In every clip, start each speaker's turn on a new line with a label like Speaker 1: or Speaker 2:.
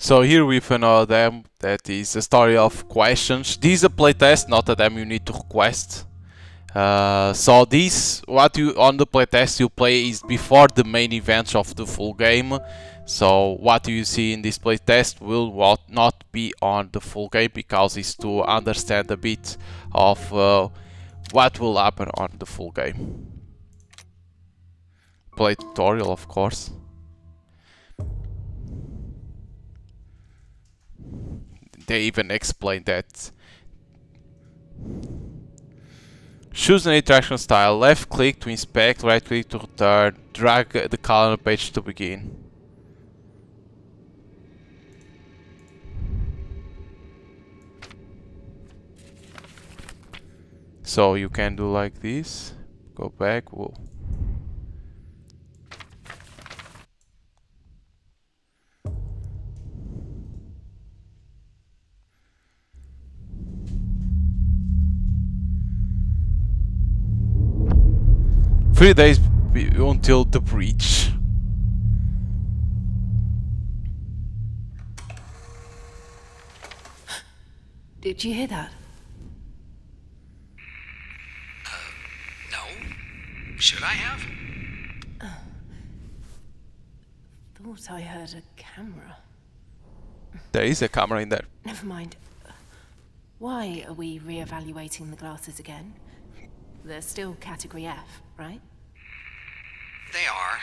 Speaker 1: So here we have another demo that is a story of questions. This is a playtest, not a demo you need to request. So this, what you on the playtest you play is before the main events of the full game. So what you see in this playtest will not be on the full game because it's to understand a bit of what will happen on the full game. Play tutorial, of course. They even explain that. Choose an interaction style. Left click to inspect, right click to return, drag the calendar page to begin. So you can do like this, go back, whoa. Three days until the breach.
Speaker 2: Did you hear that?
Speaker 3: No? Should I have?
Speaker 2: Thought I heard a camera.
Speaker 1: There is a camera in there.
Speaker 2: Never mind. Why are we re-evaluating the glasses again? They're still Category F, right?
Speaker 3: They are,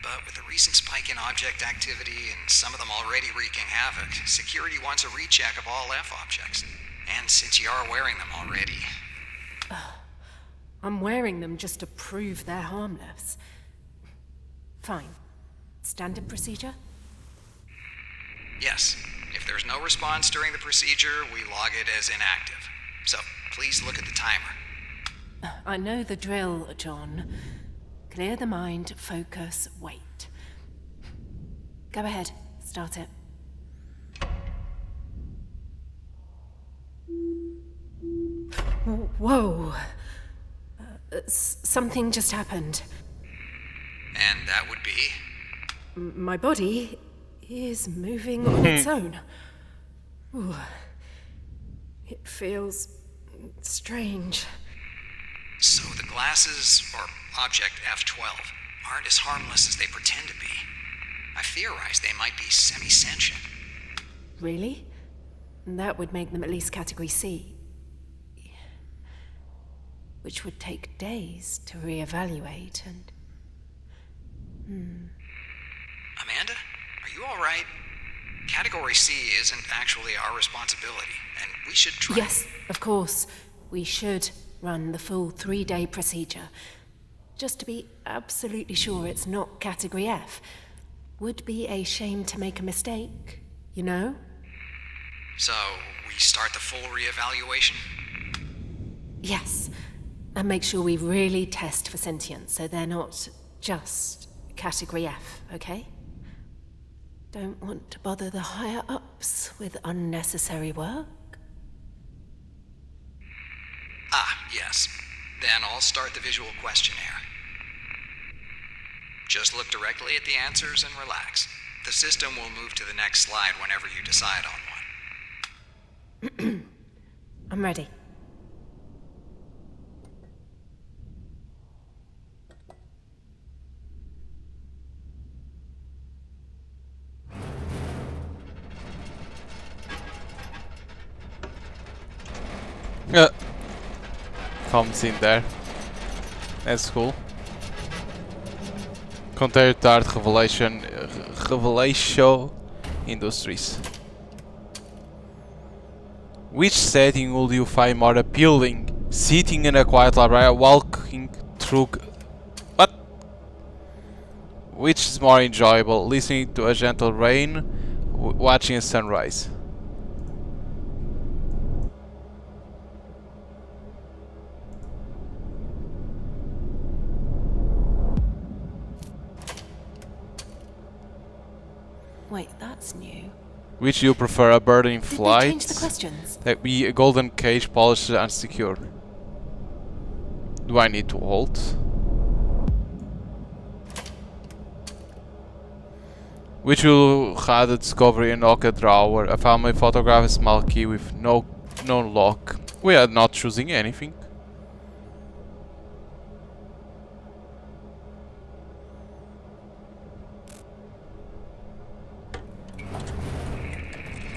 Speaker 3: but with the recent spike in object activity and some of them already wreaking havoc, security wants a recheck of all F objects. And since you are wearing them already...
Speaker 2: I'm wearing them just to prove they're harmless. Fine. Standard procedure?
Speaker 3: Yes. If there's no response during the procedure, we log it as inactive. So, please look at the timer.
Speaker 2: I know the drill, John. Clear the mind, focus, wait. Go ahead, start it. Whoa. Something just happened.
Speaker 3: And that would be?
Speaker 2: My body is moving on its own. Ooh. It feels strange.
Speaker 3: So the glasses, or Object F-12, aren't as harmless as they pretend to be. I theorize they might be semi-sentient.
Speaker 2: Really? That would make them at least Category C. Which would take days to re-evaluate and...
Speaker 3: Amanda, are you all right? Category C isn't actually our responsibility, and we should try...
Speaker 2: Yes, of course. We should run the full 3-day procedure. Just to be absolutely sure it's not Category F. Would be a shame to make a mistake, you know?
Speaker 3: So, we start the full re-evaluation?
Speaker 2: Yes. And make sure we really test for sentience, so they're not just Category F, okay? Don't want to bother the higher-ups with unnecessary work.
Speaker 3: Ah, yes. Then I'll start the visual questionnaire. Just look directly at the answers and relax. The system will move to the next slide whenever you decide on one.
Speaker 2: I'm ready.
Speaker 1: Comes in there. That's cool. Container Tart Revelation Industries. Which setting would you find more appealing? Sitting in a quiet library, walking through... What? Which is more enjoyable? Listening to a gentle rain, watching a sunrise?
Speaker 2: Wait, that's new.
Speaker 1: Which do you prefer, a bird in
Speaker 2: Did they
Speaker 1: flight?
Speaker 2: change the questions?
Speaker 1: That be a golden cage, polished and secure. Do I need to hold? Which will have the discovery unlock a drawer, a family photograph, a small key with no lock. We are not choosing anything.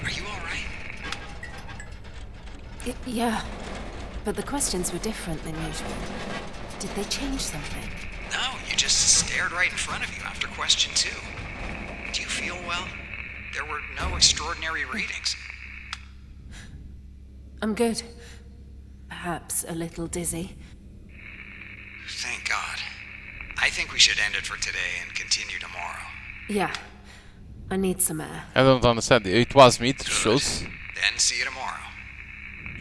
Speaker 3: Are you alright?
Speaker 2: Yeah, but the questions were different than usual. Did they change something?
Speaker 3: No, you just stared right in front of you after question 2. Do you feel well? There were no extraordinary readings.
Speaker 2: I'm good. Perhaps a little dizzy.
Speaker 3: Thank God. I think we should end it for today and continue tomorrow.
Speaker 2: Yeah, I need some air.
Speaker 1: I don't understand. It was me to choose.
Speaker 3: Then see you tomorrow.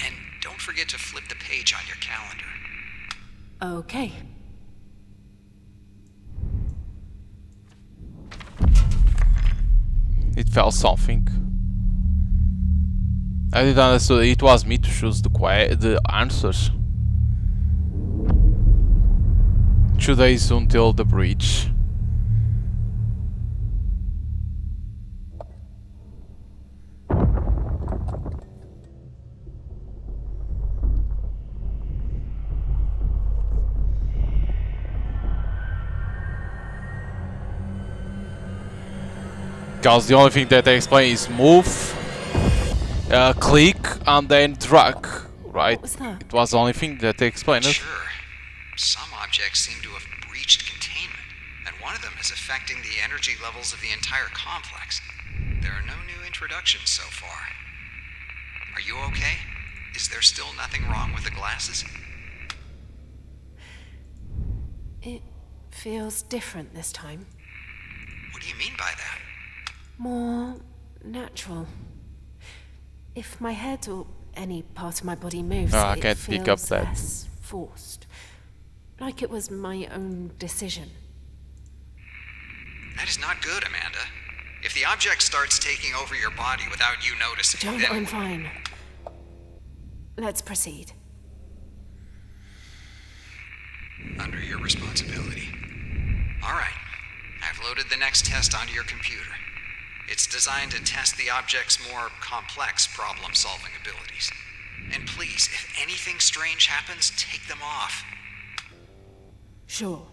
Speaker 3: And don't forget to flip the page on your calendar.
Speaker 2: Okay.
Speaker 1: It felt something. I didn't understand. It was me to choose the answers. 2 days until the bridge. Because the only thing that they explain is move, click, and then drag, right?
Speaker 2: What was that?
Speaker 1: It was the only thing that they explained.
Speaker 3: Sure. Some objects seem to have breached containment, and one of them is affecting the energy levels of the entire complex. There are no new introductions so far. Are you okay? Is there still nothing wrong with the glasses?
Speaker 2: It feels different this time.
Speaker 3: What do you mean by that?
Speaker 2: More natural. If my head or any part of my body moves,
Speaker 1: I
Speaker 2: it
Speaker 1: can't
Speaker 2: feels
Speaker 1: pick up that.
Speaker 2: less forced. Like it was my own decision.
Speaker 3: That is not good, Amanda. If the object starts taking over your body without you noticing,
Speaker 2: John,
Speaker 3: then...
Speaker 2: I'm fine. Let's proceed.
Speaker 3: Under your responsibility. Alright. I've loaded the next test onto your computer. It's designed to test the object's more complex problem-solving abilities. And please, if anything strange happens, take them off.
Speaker 2: Sure.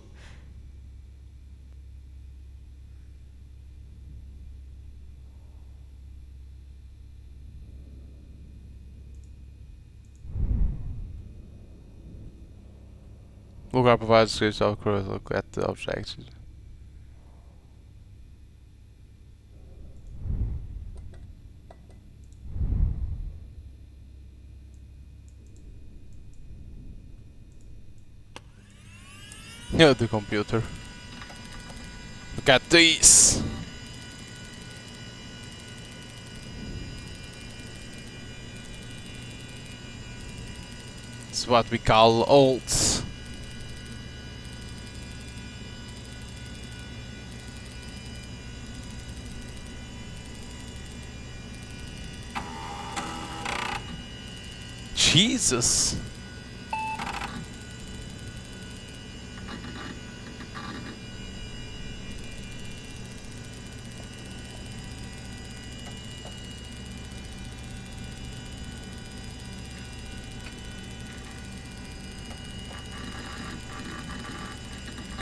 Speaker 1: Lugar provides description of look at the object. Yeah, the computer. Look at this. It's what we call alts. Jesus.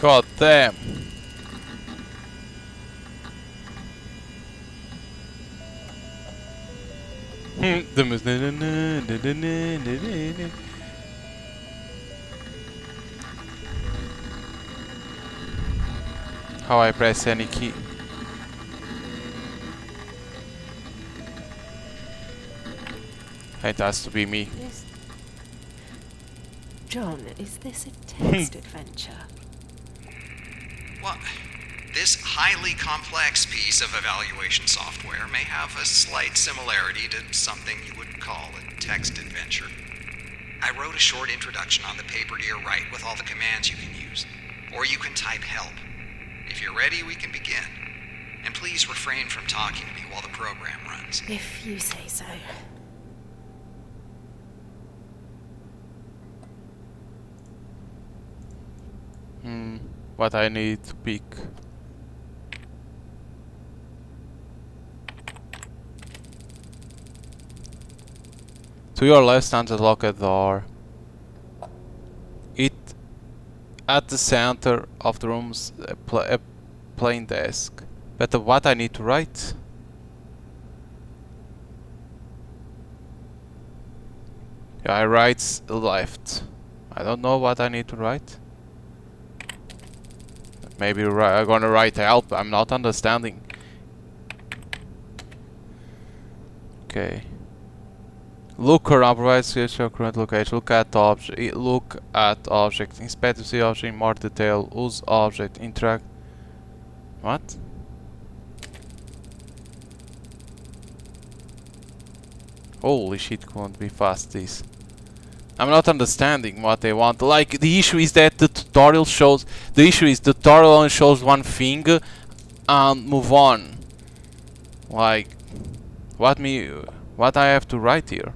Speaker 1: God damn. The how I press any key. It has to be me.
Speaker 2: John, is this a text adventure?
Speaker 3: Well, this highly complex piece of evaluation software may have a slight similarity to something you would call a text adventure. I wrote a short introduction on the paper to your right with all the commands you can use. Or you can type help. If you're ready, we can begin. And please refrain from talking to me while the program runs.
Speaker 2: If you say so.
Speaker 1: What I need to pick. To your left stands a locked door. It at the center of the room's a plain desk. But what I need to write? I write left. I don't know what I need to write. Maybe I'm gonna write help. I'm not understanding. Okay. Look around. Provide your current location. Look at object. Look at object. Inspect to see object in more detail. Use object. Interact. What? Holy shit! Couldn't be fast. This. I'm not understanding what they want. Like, the issue is that the tutorial shows... The issue is the tutorial only shows one thing and move on. Like, what I have to write here?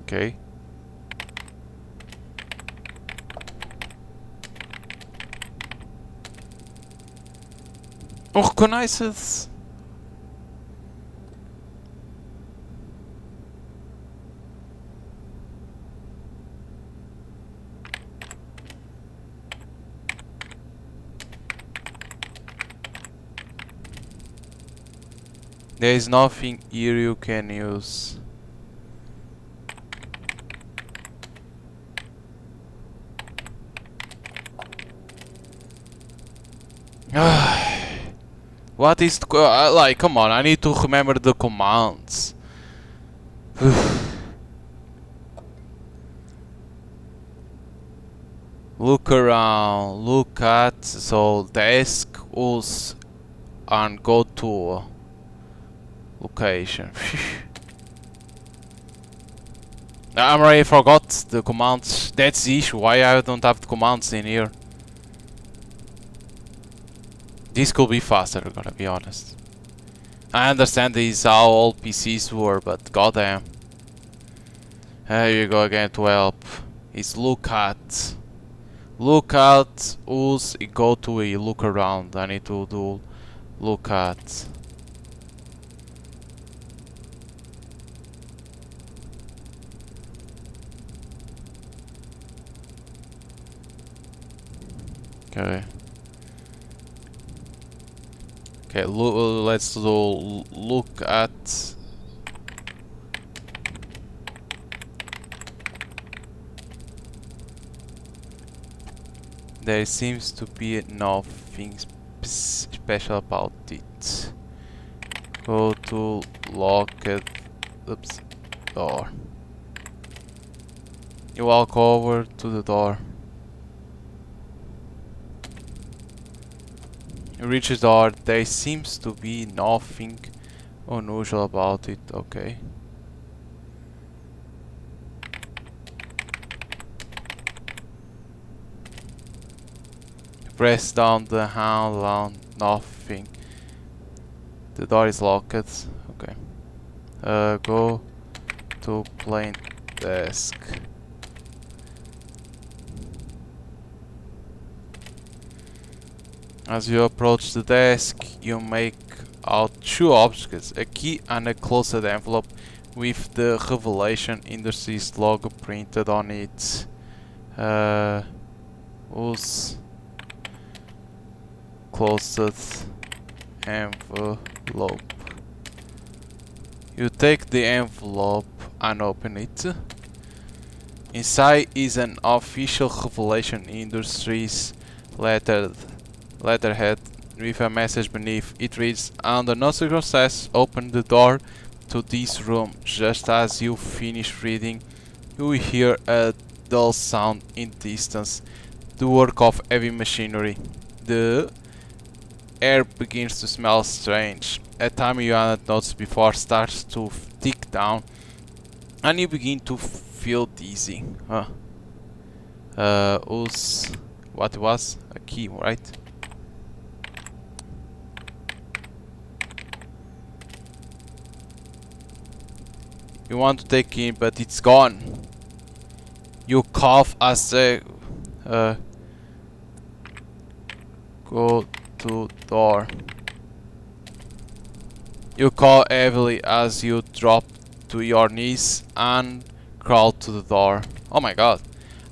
Speaker 1: Okay. Recognizes. There is nothing here you can use. What is like? Come on, I need to remember the commands. Look around, look at, so desk, use, and go to location. I already forgot the commands. That's the issue, why I don't have the commands in here. This could be faster, gonna be honest. I understand this is how all PCs were, but goddamn. Here you go again to help. It's look at. Look at, use, go to a look around. I need to do look at. Okay. Okay, let's do look at. There seems to be nothing special about it. Go to locked door. You walk over to the door. You reach the door. There seems to be nothing unusual about it. Okay. Press down the handle. Nothing. The door is locked. Okay. Go to plain desk. As you approach the desk, you make out two objects, a key and a closed envelope with the Revelation Industries logo printed on it. Use closed envelope. You take the envelope and open it. Inside is an official Revelation Industries letterhead with a message beneath. It reads, "Under no circumstances open the door to this room." Just as you finish reading, you hear a dull sound in the distance, the work of heavy machinery. The air begins to smell strange. A time you hadn't noticed before starts to tick down, and you begin to feel dizzy. What was a key, right? You want to take in, but it's gone. You cough as they go to door. You call heavily as you drop to your knees and crawl to the door. Oh my god.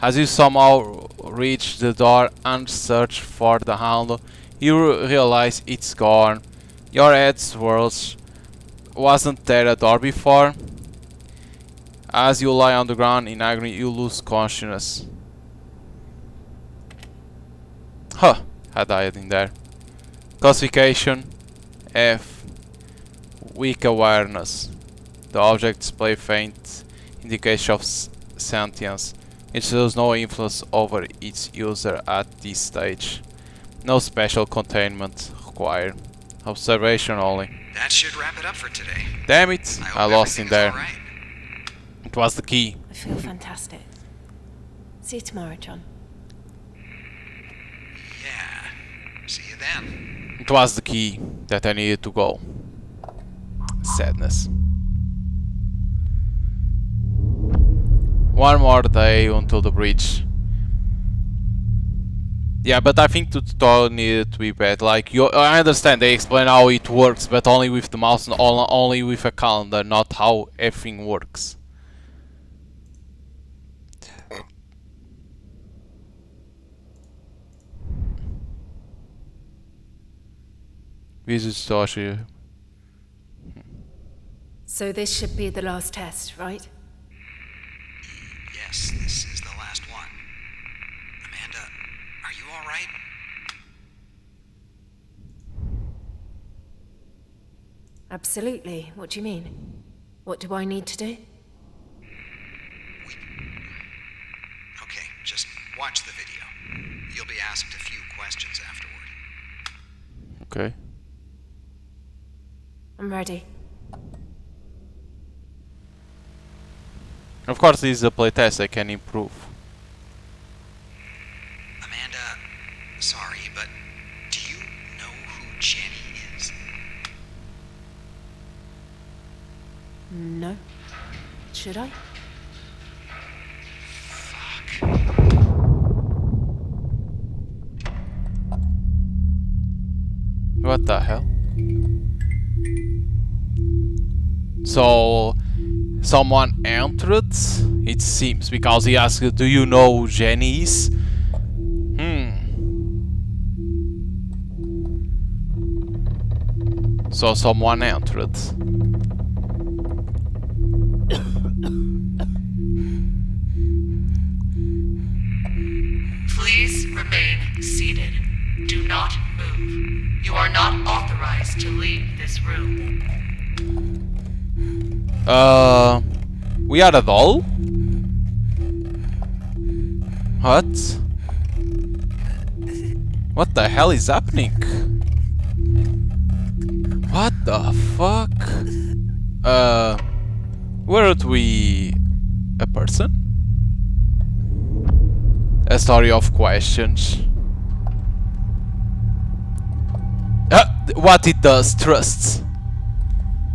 Speaker 1: As you somehow reach the door and search for the handle, you realize it's gone. Your head swirls. Wasn't there a door before? As you lie on the ground in agony, you lose consciousness. Huh, I died in there. Classification F. Weak awareness. The object displays faint indication of sentience. It shows no influence over its user at this stage. No special containment required. Observation only.
Speaker 3: That should wrap it up for today.
Speaker 1: Damn it, I lost in there.
Speaker 3: Right.
Speaker 1: It was the key.
Speaker 2: I feel fantastic. See you tomorrow, John.
Speaker 3: Yeah. See you then.
Speaker 1: It was the key that I needed to go. Sadness. One more day until the bridge. Yeah, but I think the tutorial needed to be better. Like, I understand they explain how it works, but only with the mouse and only with a calendar, not how everything works. Visit Toshi.
Speaker 2: So this should be the last test, right?
Speaker 3: Yes, this is the last one. Amanda, are you all right?
Speaker 2: Absolutely. What do you mean? What do I need to do?
Speaker 3: Okay, just watch the video. You'll be asked a few questions afterward.
Speaker 1: Okay.
Speaker 2: I'm ready.
Speaker 1: Of course, this is a playtest. I can improve.
Speaker 3: Amanda, sorry, but do you know who Jenny is?
Speaker 2: No. Should I?
Speaker 3: Fuck.
Speaker 1: What the hell? So, someone entered, it seems, because he asked, do you know who Jenny is? So someone entered.
Speaker 4: Please remain seated. Do not move. You are not authorized to leave this room.
Speaker 1: We are a doll? What? What the hell is happening? What the fuck? Weren't we a person? A story of questions. What it does, trusts.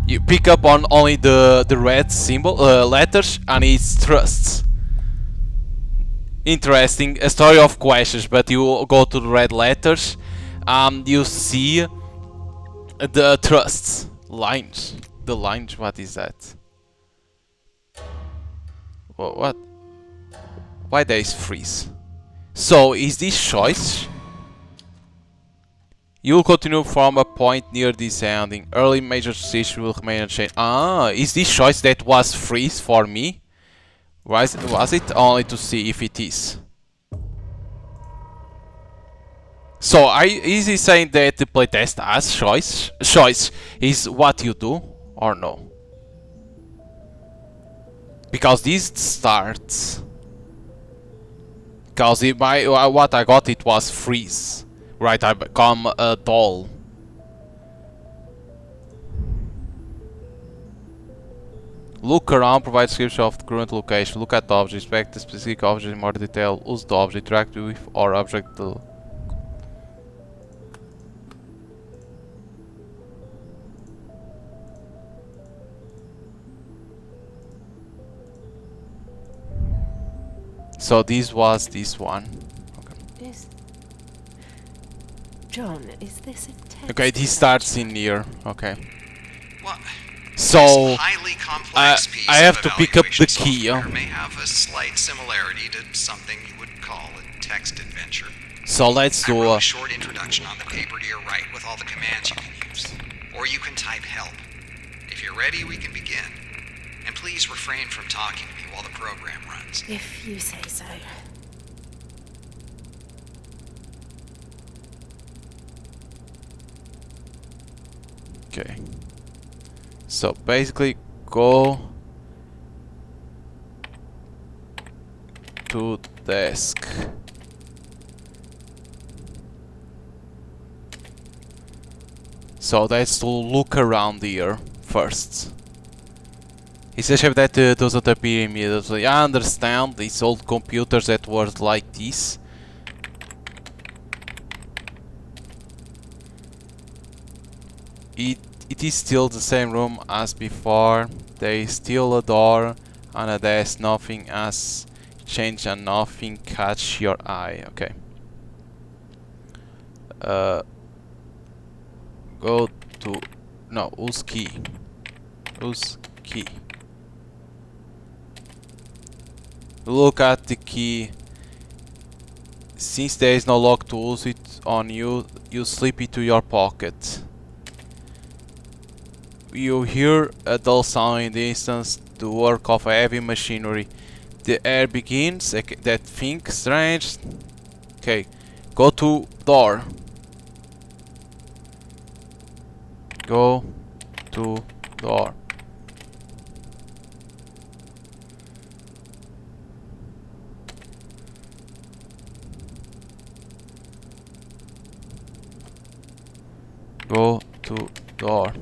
Speaker 1: You pick up on only the red symbol, letters, and it's trusts. Interesting, a story of questions, but you go to the red letters and you see the trusts. Lines. The lines, what is that? What? Why there is freeze? So, is this choice? You will continue from a point near this ending. Early major decisions will remain unchanged. Ah, is this choice that was freeze for me? Was it only to see if it is? So, is he saying that the playtest has choice? Choice is what you do or no? Because this starts. Because what I got, it was freeze. Right, I become a doll. Look around, provide description of the current location. Look at the object, inspect the specific object in more detail. Use the object, interact with or object. So this was this one.
Speaker 2: John, is this a text?
Speaker 1: Okay, this starts in here. Okay.
Speaker 3: Well,
Speaker 1: So
Speaker 3: this highly complex piece
Speaker 1: I have
Speaker 3: of
Speaker 1: to pick up the
Speaker 3: evaluation
Speaker 1: key.
Speaker 3: software may have a slight similarity to something you would call a text adventure.
Speaker 1: So let's
Speaker 3: I
Speaker 1: do
Speaker 3: wrote a short introduction on the paper to your right with all the commands you can use. Or you can type help. If you're ready, we can begin. And please refrain from talking to me while the program runs.
Speaker 2: If you say so.
Speaker 1: Okay. So basically go to desk. So that's to look around here first. He says that doesn't appear immediately. I understand these old computers that were like this. It is still the same room as before. There is still a door and a desk. Nothing has changed and nothing catch your eye. Okay. Go to no use key. Use key. Look at the key. Since there is no lock to use it on you, you slip it to your pocket. You hear a dull sound in the distance, the work of heavy machinery. The air begins, that thing strange. Okay, go to door. Go to door. Go to door.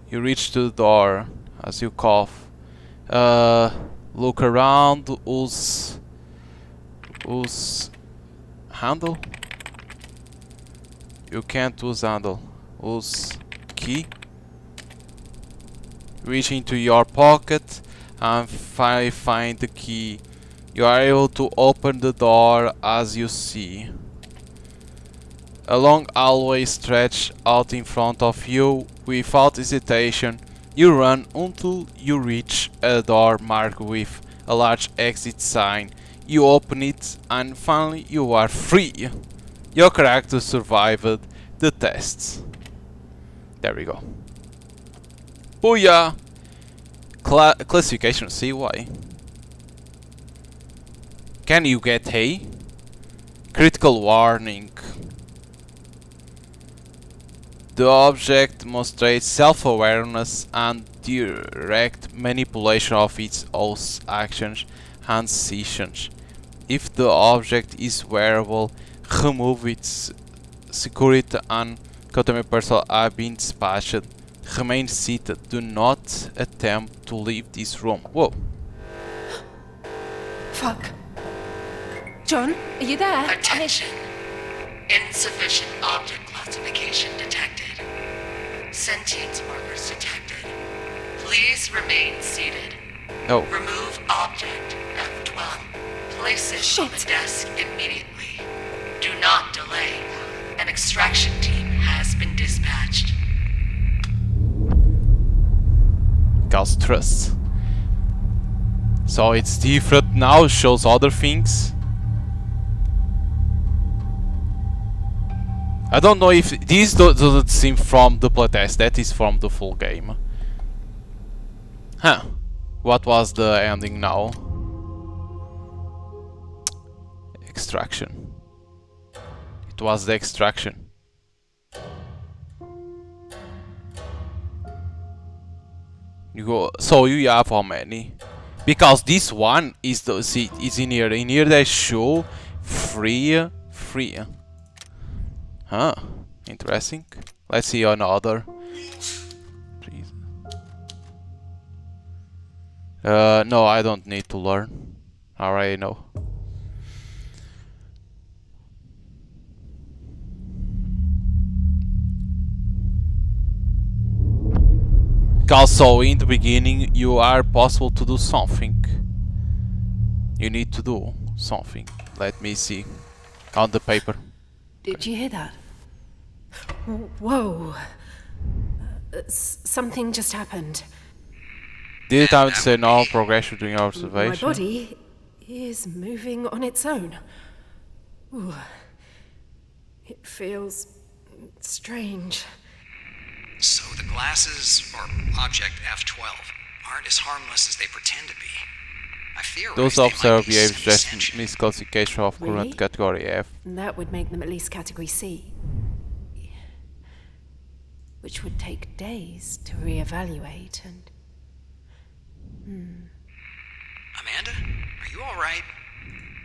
Speaker 1: You reach to the door as you cough. Look around. Use handle. You can't use handle. Use key. Reach into your pocket and find the key. You are able to open the door as you see. A long hallway stretched out in front of you. Without hesitation, you run until you reach a door marked with a large exit sign. You open it and finally you are free. Your character survived the tests. There we go. Booyah! Classification CY. Can you get A? Critical warning. The object demonstrates self-awareness and direct manipulation of its own actions and decisions. If the object is wearable, remove its security and contaminate personnel have been dispatched. Remain seated. Do not attempt to leave this room. Whoa.
Speaker 2: Fuck. John, are you there?
Speaker 4: Attention. Insufficient object classification detected. Sentience markers detected. Please remain seated.
Speaker 1: No.
Speaker 4: Remove object F12. Place it on the desk immediately. Do not delay. An extraction team has been dispatched.
Speaker 1: Cause trust. So it's different now, shows other things. I don't know if this doesn't seem from the playtest, that is from the full game. Huh. What was the ending now? Extraction. It was the extraction. You go, so you have how many? Because this one is the is in here. In here they show free. Huh. Interesting. Let's see another. No, I don't need to learn. I already know. Because so in the beginning you are possible to do something. You need to do something. Let me see. On the paper.
Speaker 2: Did you hear that? Whoa. Something just happened.
Speaker 1: Did it have to say no progression during
Speaker 2: My
Speaker 1: observation?
Speaker 2: body is moving on its own. Ooh. It feels strange.
Speaker 3: So the glasses, or object F12, aren't as harmless as they pretend to be. I theorize
Speaker 1: Those
Speaker 3: they might
Speaker 1: observed
Speaker 3: be
Speaker 1: behavior just
Speaker 3: semi-sentient.
Speaker 1: misclassification of current
Speaker 2: Really?
Speaker 1: category F.
Speaker 2: That would make them at least category C. Which would take days to reevaluate and...
Speaker 3: Amanda, are you alright?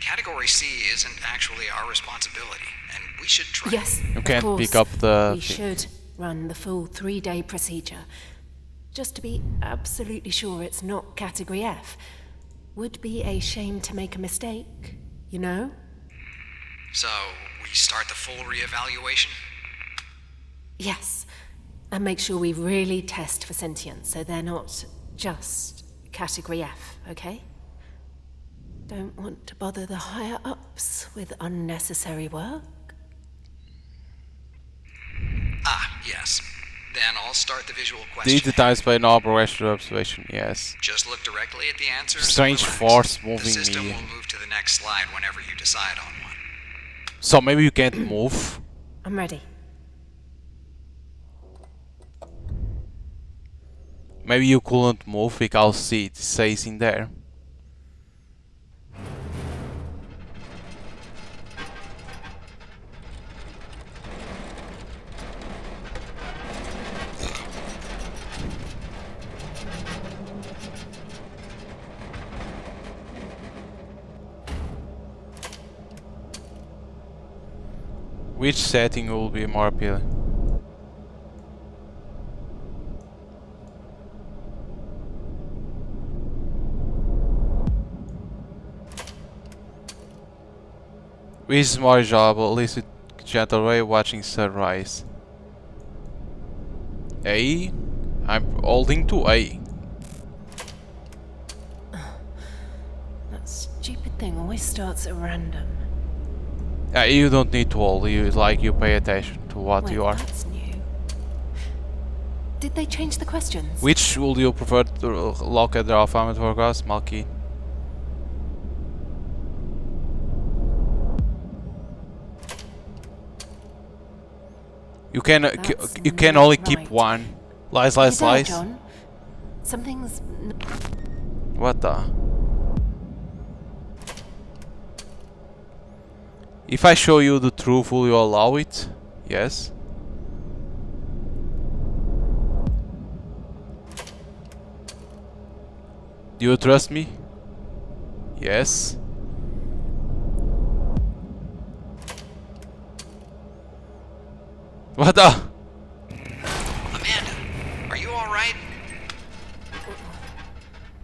Speaker 3: Category C isn't actually our responsibility, and we should try.
Speaker 2: Yes,
Speaker 1: You
Speaker 2: of
Speaker 1: can't
Speaker 2: course.
Speaker 1: pick up the
Speaker 2: We
Speaker 1: thing.
Speaker 2: should run the full 3-day procedure. Just to be absolutely sure it's not category F. Would be a shame to make a mistake, you know?
Speaker 3: So, we start the full reevaluation?
Speaker 2: Yes. And make sure we really test for sentience, so they're not just category F, okay? Don't want to bother the higher-ups with unnecessary work.
Speaker 3: Ah, yes. Then I'll start the visual
Speaker 1: Did
Speaker 3: questioning.
Speaker 1: the times by no progression observation? Yes.
Speaker 3: Just look directly at the answers. and
Speaker 1: Strange
Speaker 3: relax.
Speaker 1: force moving
Speaker 3: The system
Speaker 1: me.
Speaker 3: will move to the next slide whenever you decide on one.
Speaker 1: So maybe you can't move.
Speaker 2: I'm ready.
Speaker 1: Maybe you couldn't move because see it says in there. Which setting will be more appealing? Which is more enjoyable, at least with gentle way watching sunrise? A? I'm holding to A.
Speaker 2: That stupid thing always starts at random.
Speaker 1: You don't need to hold, you pay attention to what
Speaker 2: Wait,
Speaker 1: you are.
Speaker 2: that's new. Did they change the questions?
Speaker 1: Which would you prefer to look at the alphabet for us, Malky? You can
Speaker 2: That's
Speaker 1: you can
Speaker 2: not
Speaker 1: only keep
Speaker 2: right.
Speaker 1: one. Lies,
Speaker 2: You
Speaker 1: lies,
Speaker 2: there,
Speaker 1: lies.
Speaker 2: John? Something's...
Speaker 1: What the? If I show you the truth, will you allow it? Yes. Do you trust me? Yes. What the?
Speaker 3: Amanda, are you alright?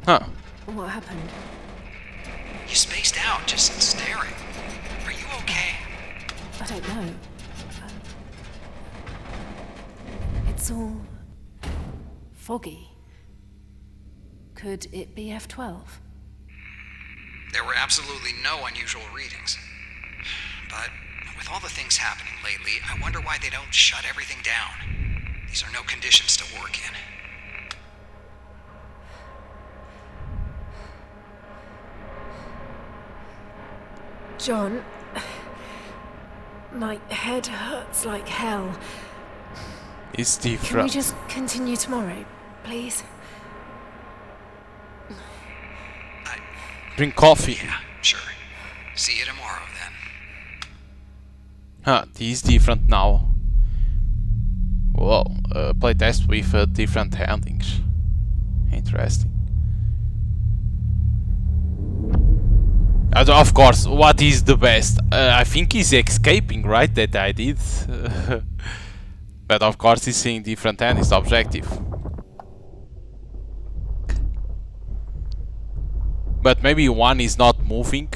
Speaker 1: Huh.
Speaker 2: What happened?
Speaker 3: You spaced out, just staring. Are you okay?
Speaker 2: I don't know. It's all... foggy. Could it be F12?
Speaker 3: There were absolutely no unusual readings. But with all the things happening lately, I wonder why they don't shut everything down. These are no conditions to work in.
Speaker 2: John... my head hurts like hell.
Speaker 1: It's
Speaker 2: Can we
Speaker 1: different.
Speaker 2: just continue tomorrow, please?
Speaker 1: Drink coffee.
Speaker 3: Yeah, sure. See you tomorrow then.
Speaker 1: Huh, this is different now. Whoa, playtest with different endings. Interesting. Of course, what is the best? I think he's escaping, right? That I did. But of course he's seeing different endings, objective. But maybe one is not moving.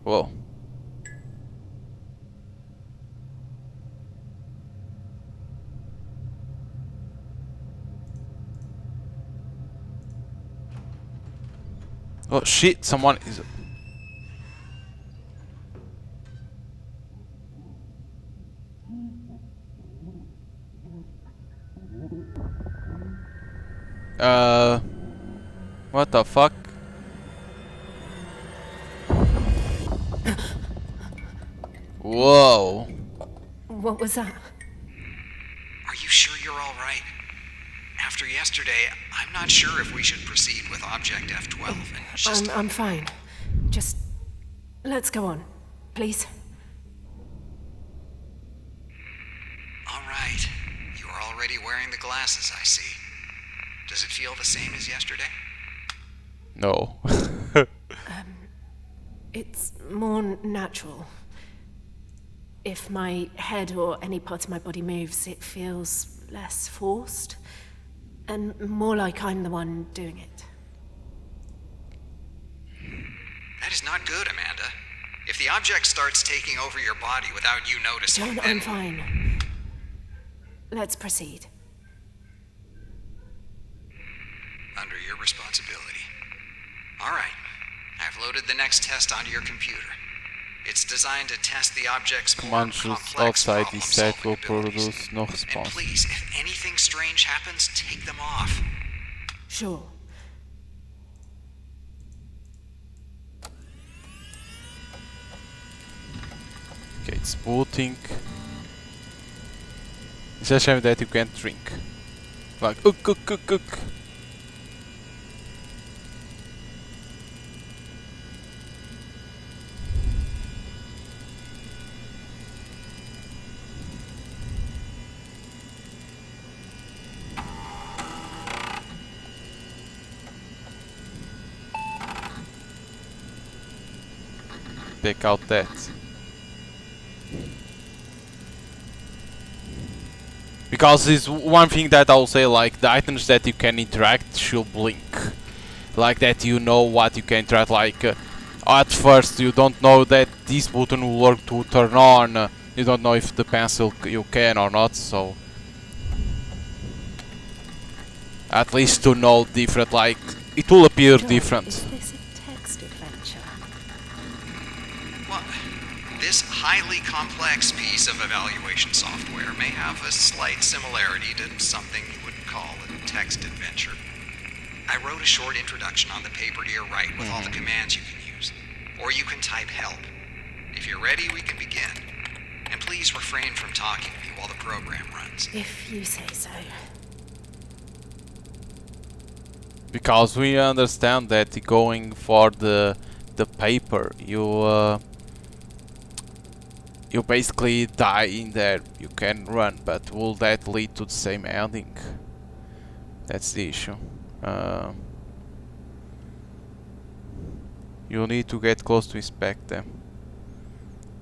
Speaker 1: Whoa. Oh shit, someone is... What the fuck? Whoa.
Speaker 2: What was that?
Speaker 3: Are you sure you're all right? After yesterday, I'm not sure if we should proceed with Object F12 and just...
Speaker 2: I'm fine. Just let's go on, please.
Speaker 3: All right. You are already wearing the glasses, I see. Does it feel the same as yesterday?
Speaker 1: No.
Speaker 2: It's more natural. If my head or any part of my body moves, it feels less forced and more like I'm the one doing it.
Speaker 3: That is not good, Amanda. If the object starts taking over your body without you noticing,
Speaker 2: John,
Speaker 3: then...
Speaker 2: I'm fine. Let's proceed.
Speaker 3: Under your responsibility. All right. I've loaded the next test onto your computer. It's designed to test the object's more
Speaker 1: Command should
Speaker 3: complex
Speaker 1: outside this set will
Speaker 3: problem-solving abilities.
Speaker 1: produce no
Speaker 3: And
Speaker 1: response.
Speaker 3: please, if anything strange happens, take them off.
Speaker 2: Sure.
Speaker 1: Okay, it's booting. It's a shame that you can't drink. Like, cook. Take out that. Because it's one thing that I'll say, like, the items that you can interact should blink. Like that you know what you can interact, like, at first you don't know that this button will work to turn on, you don't know if the pencil you can or not, so... At least to know different, like, it will appear
Speaker 2: John,
Speaker 1: different.
Speaker 2: Is this a text adventure?
Speaker 3: Well, this highly complex piece of evaluation software may have a slight similarity to something you would call a text adventure. I wrote a short introduction on the paper to your right with all the commands you can use. Or you can type help. If you're ready, we can begin. And please refrain from talking to me while the program runs.
Speaker 2: If you say so.
Speaker 1: Because we understand that going for the paper, you basically die in there. You can run, but will that lead to the same ending? That's the issue. You need to get close to inspect them.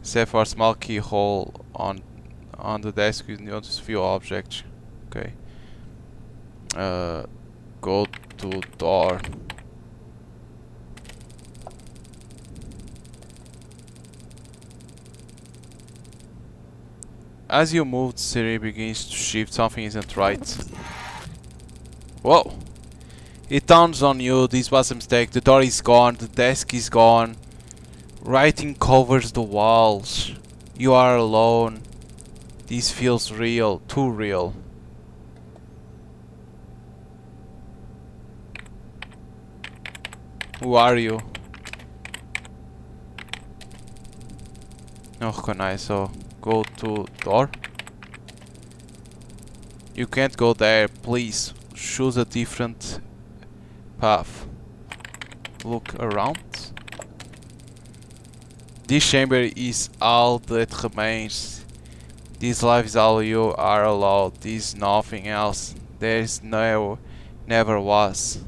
Speaker 1: Except for a small keyhole on the desk, you notice few objects. Okay. Go to door. As you move, the Siri begins to shift. Something isn't right. Whoa! It dawns on you, this was a mistake. The door is gone, the desk is gone. Writing covers the walls. You are alone. This feels real, too real. Who are you? Okay, nice. So go to door. You can't go there. Please choose a different path. Look around. This chamber is all that remains. This life is all you are allowed. This is nothing else. There is never was.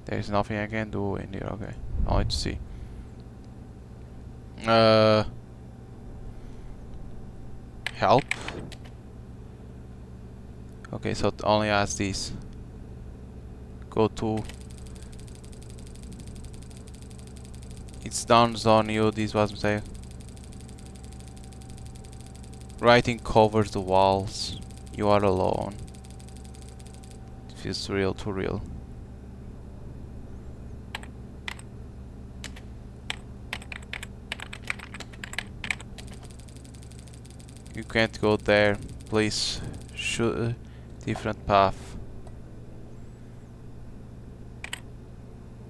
Speaker 1: There's nothing I can do in here. Okay, only to see. Help. Okay, so it only has this. Go to. It's dawns on you. This was mistake. Writing covers the walls. You are alone. Feels real, too real. You can't go there. Please shoot a different path.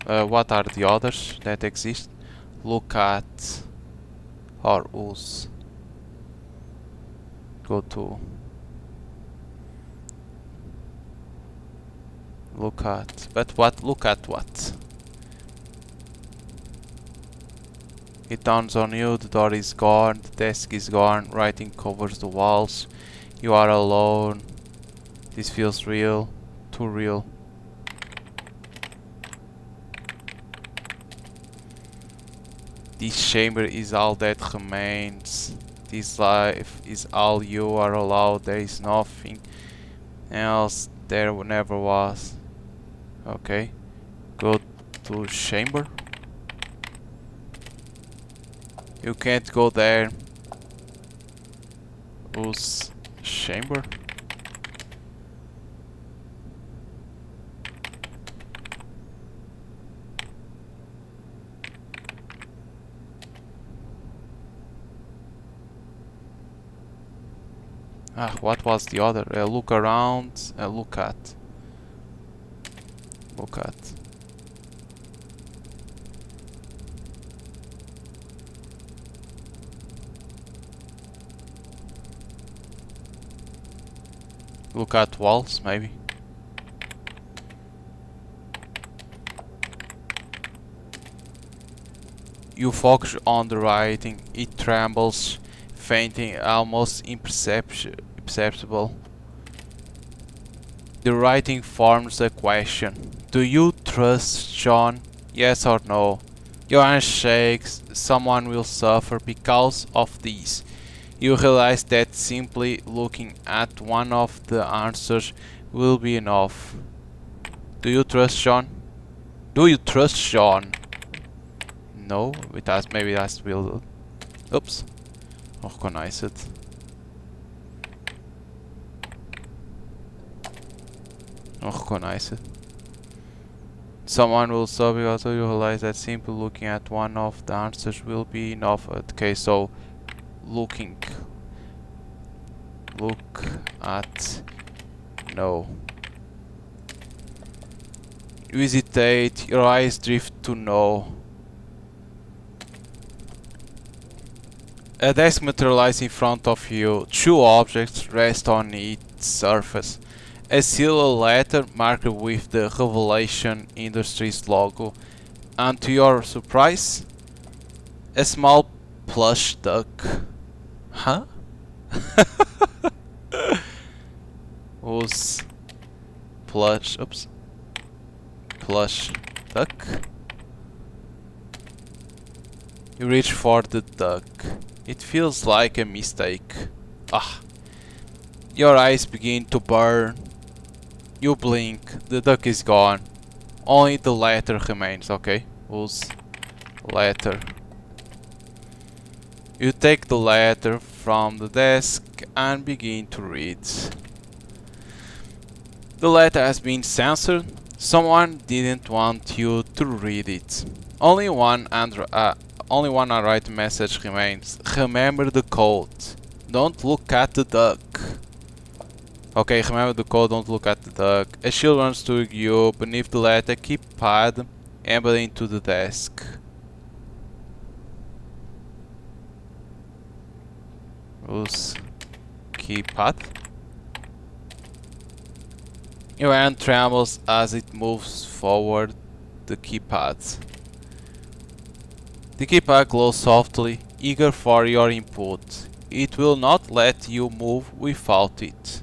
Speaker 1: What are the others that exist? Look at or use. Go to look at, but what? Look at what? It dawns on you, the door is gone, the desk is gone, writing covers the walls, you are alone. This feels real, too real. This chamber is all that remains. This life is all you are allowed. There is nothing else. There never was. Okay. Go to chamber. You can't go there. Whose chamber? Ah, what was the other? Look around, look at. Look at. Look at walls, maybe. You focus on the writing, it trembles, fainting, almost imperceptible. The writing forms a question. Do you trust John? Yes or no? Your hand shakes. Someone will suffer because of this. You realize that simply looking at one of the answers will be enough. Do you trust John? Do you trust John? No, maybe that will. Oops. Recognize it. Recognize it. Someone will suffer because you realize that simply looking at one of the answers will be enough. Okay, so looking. Look at. No. You hesitate, your eyes drift to no. A desk materializes in front of you. Two objects rest on its surface. A sealed letter marked with the Revelation Industries logo. And to your surprise, a small plush duck. Huh? Whose plush duck? You reach for the duck. It feels like a mistake. Ah. Your eyes begin to burn. You blink. The duck is gone. Only the letter remains, okay? Whose letter? You take the letter from the desk and begin to read. The letter has been censored. Someone didn't want you to read it. Only one unwritten message remains. Remember the code. Don't look at the duck. Okay, remember the code, don't look at the duck. A shield runs to you. Beneath the letter, keypad embedded into the desk. Whose keypad? Your hand trembles as it moves forward the keypad. The keypad glows softly, eager for your input. It will not let you move without it.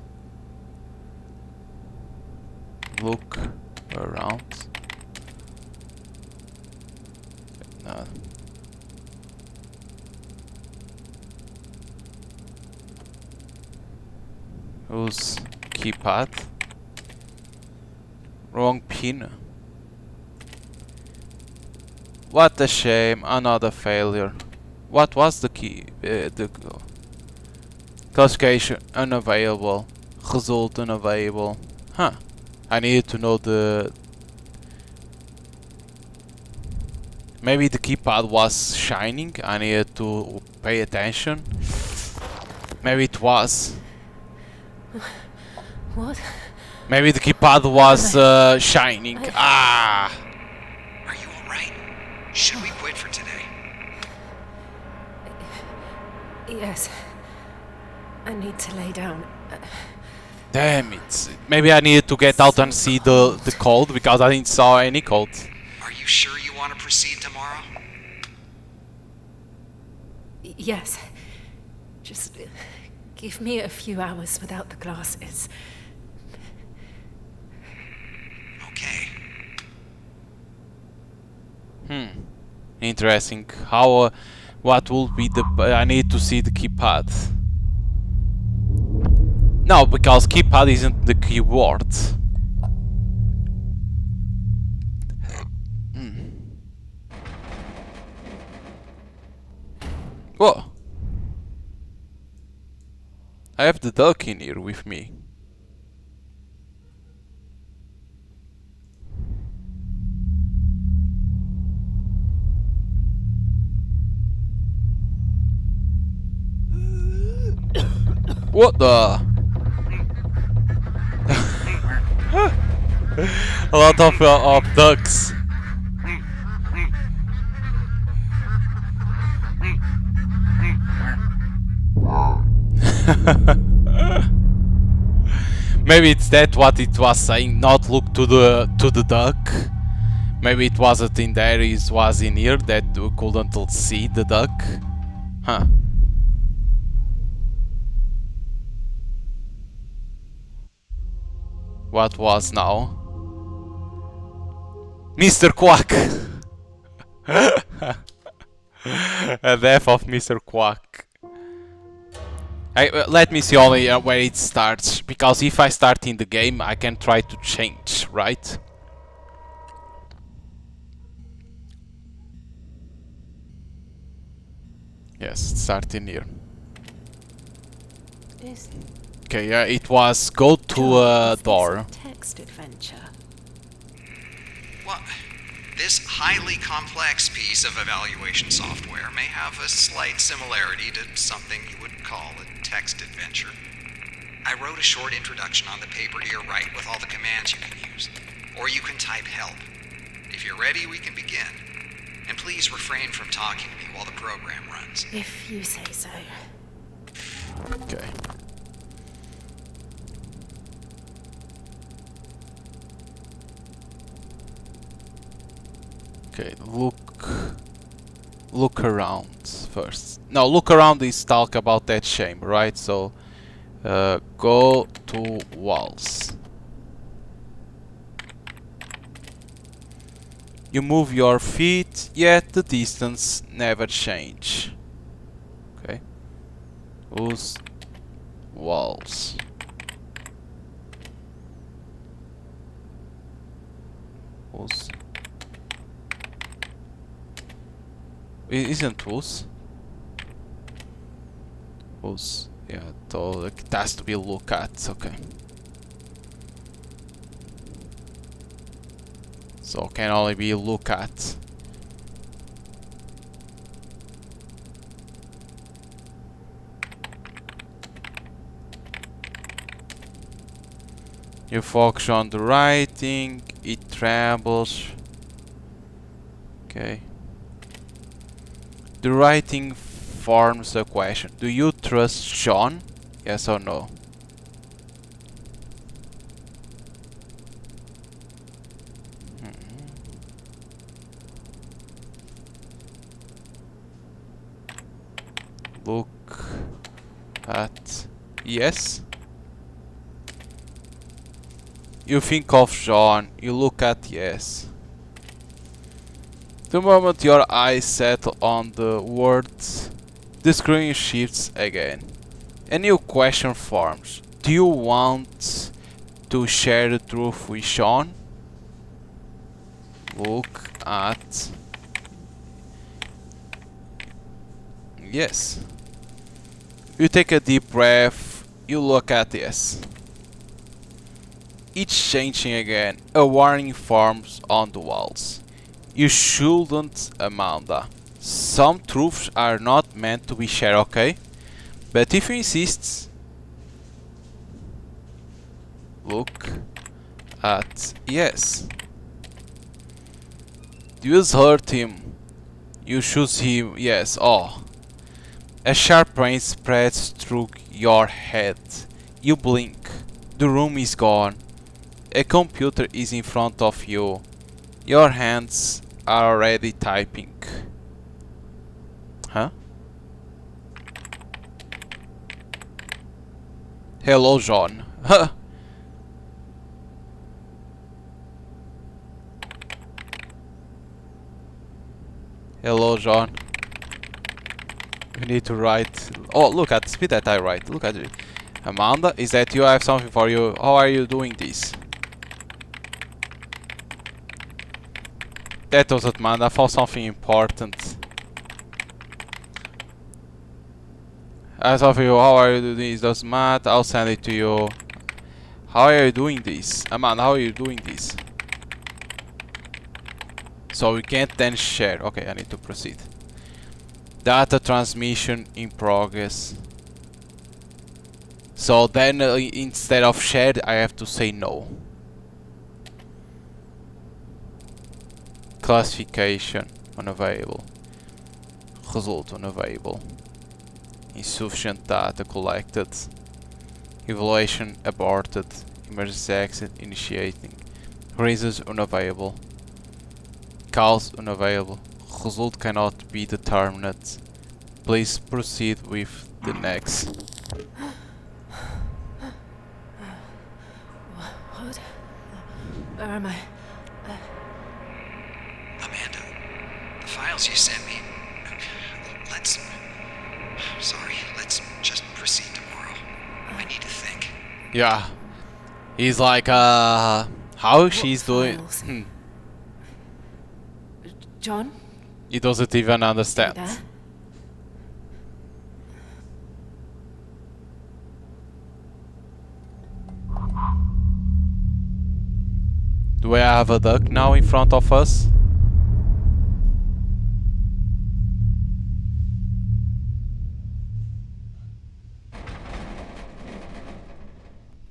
Speaker 1: Look around. No. Whose keypad? Wrong pin. What a shame, another failure. What was the key? The classification unavailable. Result unavailable. Huh. I needed to know the... Maybe the keypad was shining. I needed to pay attention. Maybe it was.
Speaker 2: What?
Speaker 1: Maybe the keypad was shining. Ah!
Speaker 3: Are you alright? Should we quit for today?
Speaker 2: Yes. I need to lay down.
Speaker 1: Damn it. Maybe I needed to get out and see the code, because I didn't saw any code.
Speaker 3: Are you sure you want to proceed tomorrow?
Speaker 2: Yes. Just give me a few hours without the glasses.
Speaker 3: Okay.
Speaker 1: Interesting. How... what will be the... I need to see the keypad. No, because keypad isn't the keyboard. Whoa! I have the duck in here with me. What the? A lot of ducks. Maybe it's that what it was saying, not look to the duck. Maybe it wasn't in there, it was in here that we couldn't see the duck. Huh. What was now? Mr. Quack! A death of Mr. Quack. Let me see only where it starts, because if I start in the game I can try to change, right? Yes, it starts in here. Okay, yeah, it was go to a door.
Speaker 2: Text adventure.
Speaker 3: Well, this highly complex piece of evaluation software may have a slight similarity to something you would call a text adventure. I wrote a short introduction on the paper to your right with all the commands you can use. Or you can type help. If you're ready, we can begin. And please refrain from talking to me while the program runs.
Speaker 2: If you say so.
Speaker 1: Okay. Okay, look around first. No, look around is talk about that chamber, right? So go to walls. You move your feet, yet the distance never change. Okay. Use walls. Use. Isn't was? Was, yeah, it has to be look at, okay. So can only be look at. You focus on the writing, it travels. Okay. The writing forms a question. Do you trust Sean? Yes or no? Look at yes. You think of Sean, you look at yes. The moment your eyes settle on the words, the screen shifts again. A new question forms. Do you want to share the truth with Sean? Look at yes. You take a deep breath, you look at yes. It's changing again. A warning forms on the walls. You shouldn't, Amanda. Some truths are not meant to be shared, okay? But if you insist... Look at... Yes. You hurt him. You choose him. Yes. Oh. A sharp pain spreads through your head. You blink. The room is gone. A computer is in front of you. Your hands are already typing. Huh? Hello, John. Hello, John. We need to write. Oh, look at the speed that I write. Look at it. Amanda, is that you? I have something for you. How are you doing this? That wasn't Amanda. I found something important. I have something for you. How are you doing this? Doesn't matter. I'll send it to you. How are you doing this? Amanda, how are you doing this? So we can't then share. Okay, I need to proceed. Data transmission in progress. So then instead of shared, I have to say no. Classification unavailable. Result unavailable. Insufficient data collected. Evaluation aborted. Emergency exit initiating. Reasons unavailable. Cause unavailable. Result cannot be determined. Please proceed with the next.
Speaker 2: What? Where am I?
Speaker 3: Amanda, the files you sent me. Let's just proceed tomorrow. I need to think.
Speaker 1: Yeah. He's like, how she's doing.
Speaker 2: Files? John?
Speaker 1: He doesn't even
Speaker 2: You
Speaker 1: understand.
Speaker 2: there?
Speaker 1: Do we have a duck now in front of us?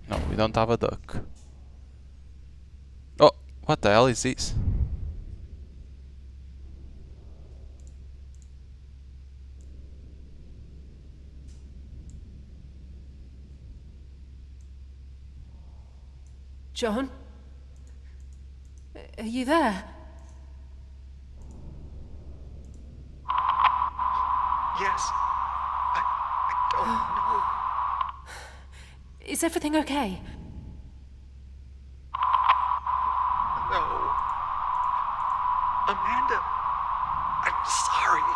Speaker 1: No, we don't have a duck. Oh, what the hell is this?
Speaker 2: John? Are you there?
Speaker 3: Yes. I don't know.
Speaker 2: Is everything okay?
Speaker 3: No. Amanda, I'm sorry.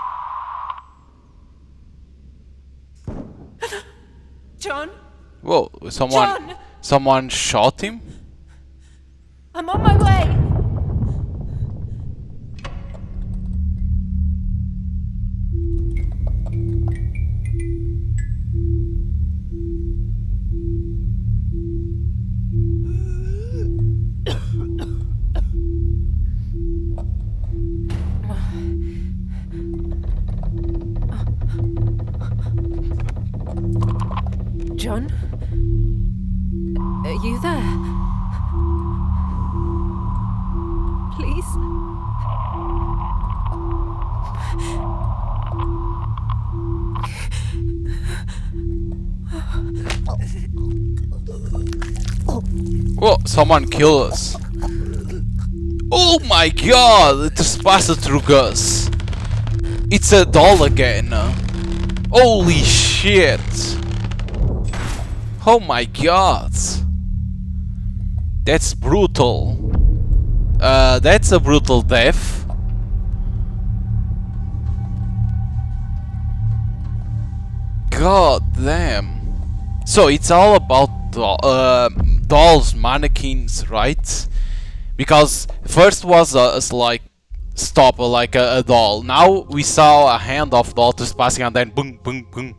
Speaker 2: John?
Speaker 1: Whoa,
Speaker 2: John!
Speaker 1: someone shot him?
Speaker 2: I'm on my way! John? Are you there? Please?
Speaker 1: Whoa, someone killed us. Oh my god, it just passed through us. It's a doll again. Holy shit. Oh my god. That's brutal. That's a brutal death. God damn. So it's all about dolls, mannequins, right? Because first was like stop like a doll. Now we saw a hand of doll just passing and then boom, boom, boom.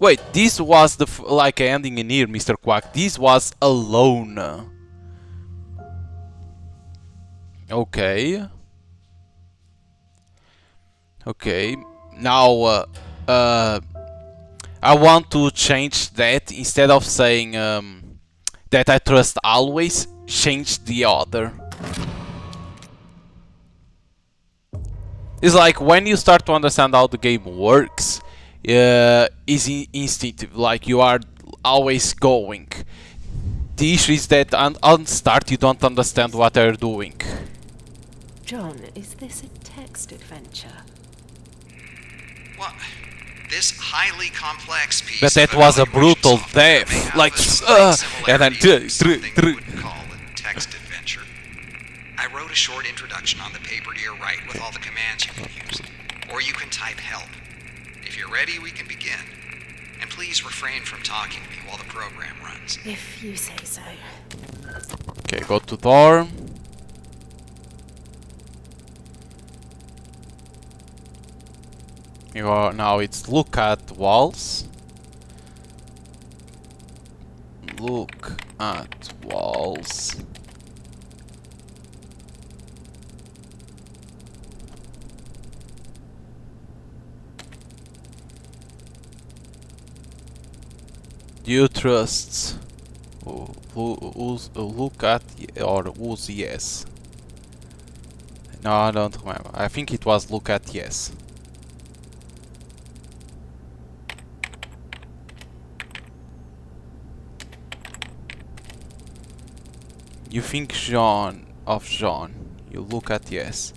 Speaker 1: Wait, this was the like ending in here, Mr. Quack. This was alone. Okay. Okay. Now, I want to change that. Instead of saying that I trust always, change the other. It's like when you start to understand how the game works, is instinctive, like you are always going. The issue is that on start you don't understand what they're doing.
Speaker 2: John, is this a text adventure?
Speaker 3: Well, this highly complex piece
Speaker 1: But that
Speaker 3: of
Speaker 1: was a
Speaker 3: evaluation
Speaker 1: brutal
Speaker 3: software may
Speaker 1: death,
Speaker 3: have
Speaker 1: like,
Speaker 3: a slight
Speaker 1: and then
Speaker 3: similarity to something we would call a text adventure. I wrote a short introduction on the paper to your right with all the commands you can use. Or you can type help. If you're ready, we can begin. And please refrain from talking to me while the program runs.
Speaker 2: If you say so.
Speaker 1: Okay, go to door. You are now it's look at walls. Look at walls. Do you trust? Look at or who's yes? No, I don't remember. I think it was look at yes. You think Jean of Jean. You look at yes.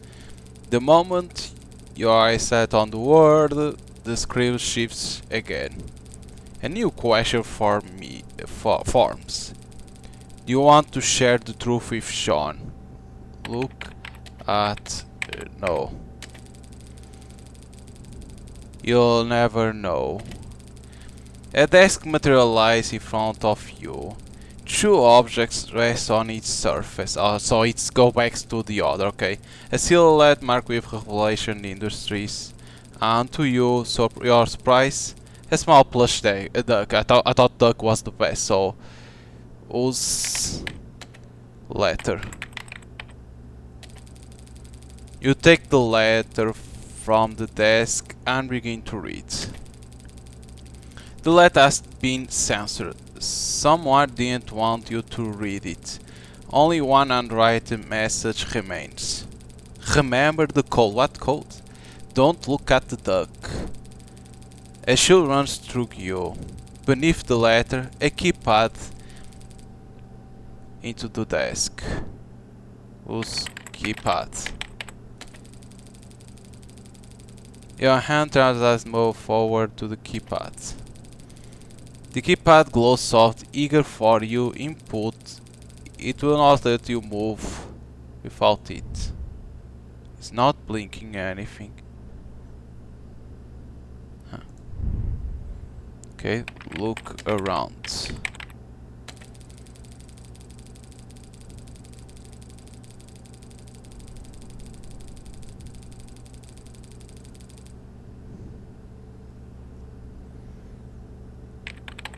Speaker 1: The moment your eyes set on the word, the screen shifts again. A new question for me forms. Do you want to share the truth with Sean? Look at no. You'll never know. A desk materializes in front of you. Two objects rest on its surface, so it's go back to the other, okay. A silhouette marked with Revelation Industries. And to you, so your surprise, a small plush duck. I thought duck was the best, so whose letter? You take the letter from the desk and begin to read. The letter has been censored. Someone didn't want you to read it. Only one handwritten message remains. Remember the code. What code? Don't look at the duck. A shoe runs through you. Beneath the letter, a keypad into the desk. Whose keypad? Your hand turns as move forward to the keypad. The keypad glows soft, eager for your input. It will not let you move without it. It's not blinking anything. Huh. Okay, look around.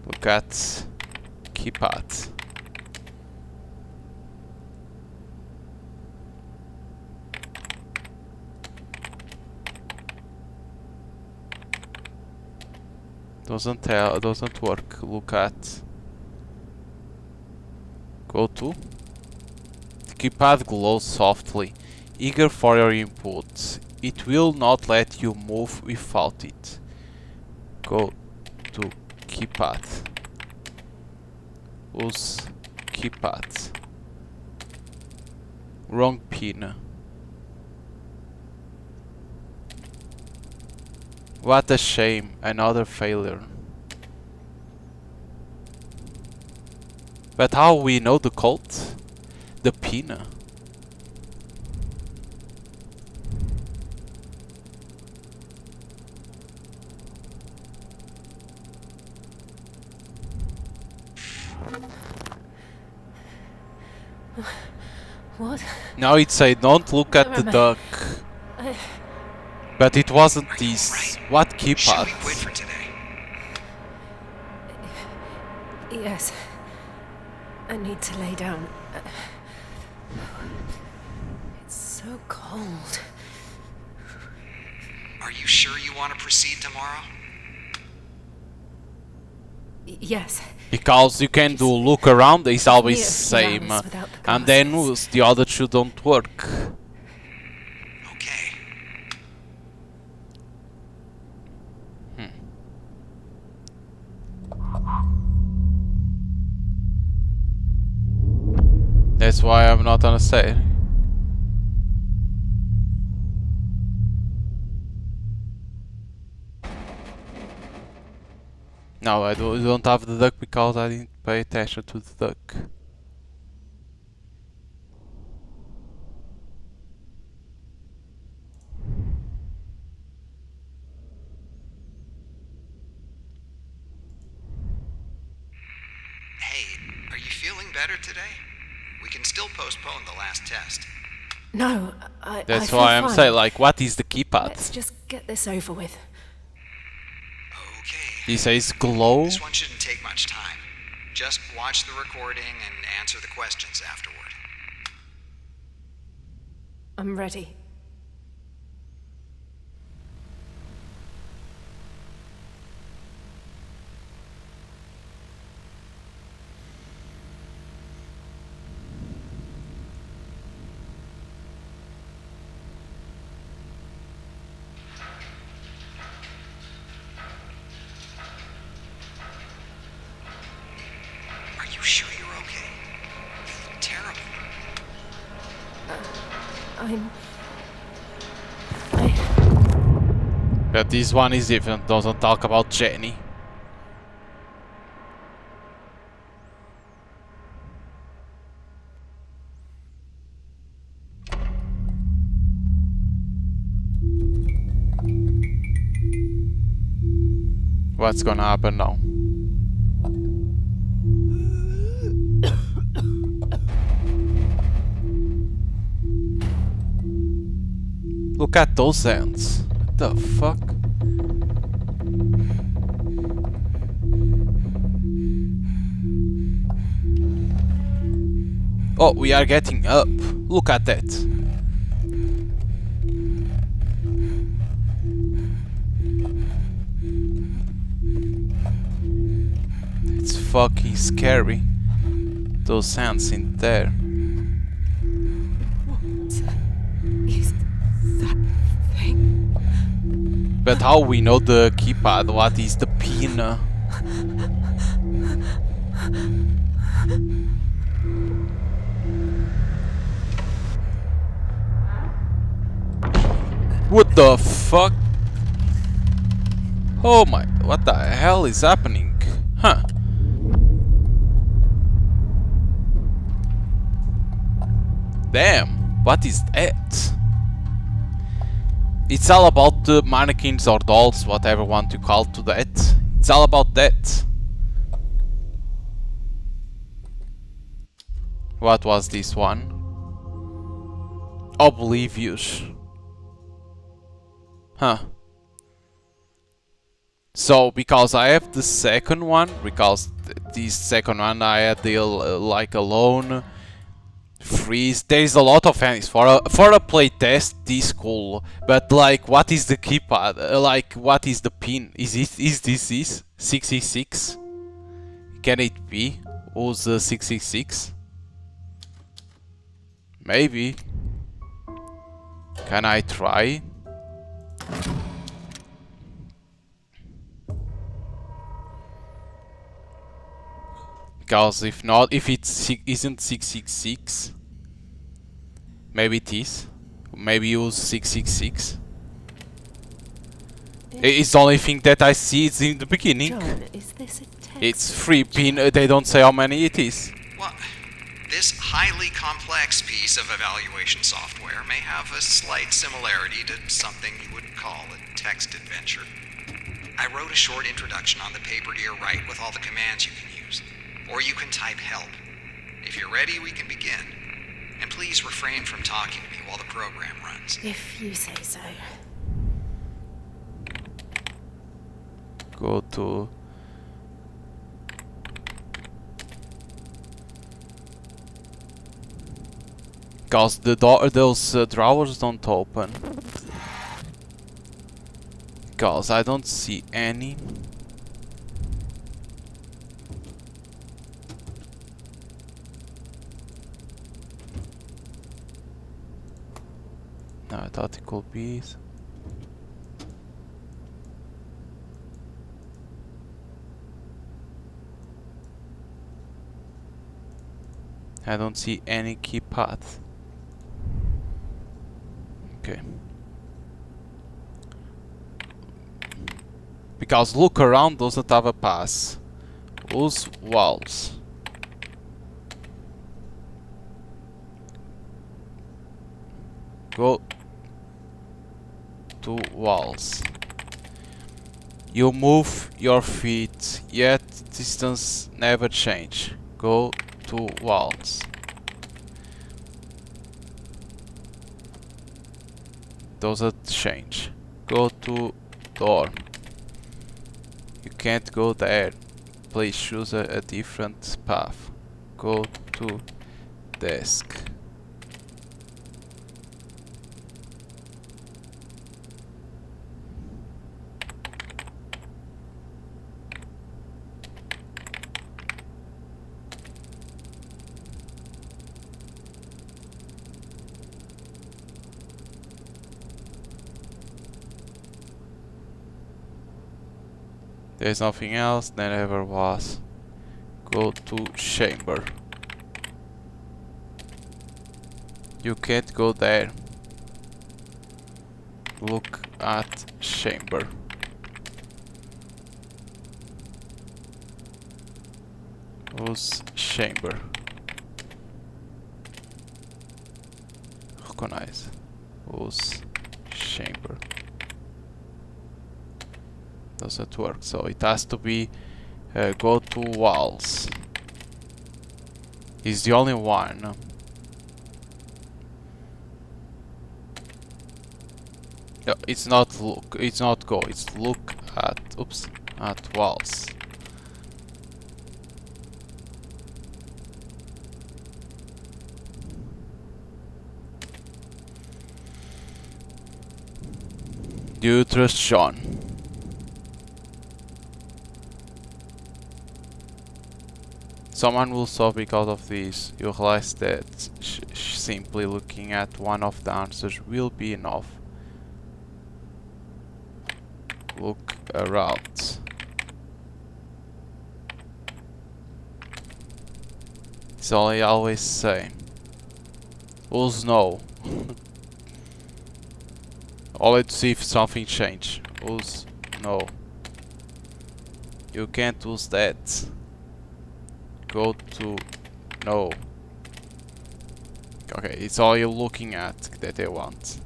Speaker 1: Look at keypad. Doesn't work. Look at. Go to. The keypad glows softly, eager for your input. It will not let you move without it. Go to keypad. Whose keypad? Wrong pin. What a shame, another failure. But how we know the code? The pin.
Speaker 2: What?
Speaker 1: Now it say don't look at the duck. But it wasn't this. What
Speaker 3: Should we quit
Speaker 1: keypad?
Speaker 3: for today?
Speaker 2: Yes. I need to lay down. It's so cold.
Speaker 3: Are you sure you want to proceed tomorrow?
Speaker 2: Yes.
Speaker 1: Because you can do look around, it's always
Speaker 2: me
Speaker 1: the
Speaker 2: a few
Speaker 1: same.
Speaker 2: hours without the
Speaker 1: And then
Speaker 2: glasses.
Speaker 1: the other two don't work.
Speaker 3: Okay.
Speaker 1: That's why I'm not gonna say. No, I don't have the duck because I didn't pay attention to the duck.
Speaker 3: Hey, are you feeling better today? We can still postpone the last test.
Speaker 2: No, I
Speaker 1: That's
Speaker 2: feel
Speaker 1: why I'm
Speaker 2: fine.
Speaker 1: saying, like, what is the
Speaker 2: Let's
Speaker 1: keypad?
Speaker 2: just get this over with.
Speaker 3: Okay.
Speaker 1: He says glow.
Speaker 3: This one shouldn't take much time. Just watch the recording and answer the questions afterward.
Speaker 2: I'm ready.
Speaker 3: Are you sure you're okay? You look terrible.
Speaker 1: But this one is different, doesn't talk about Jenny. What's gonna happen now? Look at those hands. What the fuck? Oh, we are getting up. Look at that. It's fucking scary. Those hands in there.
Speaker 2: Is that thing?
Speaker 1: But how we know the keypad? What is the pin? What the fuck? Oh my, what the hell is happening? Huh. Damn, what is that? It's all about the mannequins or dolls, whatever you want to call to that. It's all about that. What was this one? Oblivious. Huh. So, because I have the second one, because this second one I had the like alone, freeze. There is a lot of enemies for a playtest. This cool, but like, what is the keypad? Like, what is the pin? Is this 666? Can it be? Who's the 666? Maybe. Can I try? Because if not, if it isn't 666, maybe it is. Maybe use 666. It's the only thing that I see. It's in the beginning.
Speaker 2: John, is this a text?
Speaker 1: It's free pin. They don't say how many it is.
Speaker 3: Well, this highly complex piece of evaluation software may have a slight similarity to something you would call a text adventure. I wrote a short introduction on the paper to your right with all the commands you can use. Or you can type help. If you're ready, we can begin. And please refrain from talking to me while the program runs.
Speaker 2: If you say so.
Speaker 1: Go to Because the door, those drawers don't open. Because I don't see any. No, I thought it could be. I don't see any keypad. Okay. Because look around doesn't have a pass. Use walls. Go to walls. You move your feet, yet distance never change. Go to walls. Doesn't change. Go to door. You can't go there. Please choose a different path. Go to desk. There's nothing else, there ever was. Go to chamber. You can't go there. Look at chamber. Whose chamber? Recognize. Whose chamber? Doesn't work, so it has to be go to walls. It's the only one. No, it's not look, it's not go, it's look at, oops, at walls. Do you trust John? Someone will solve because of this. You realize that simply looking at one of the answers will be enough. Look around. It's all I always say. Who's no? Always see if something changed. Who's no? You can't use that. Go to no. Okay, it's all you're looking at that they want.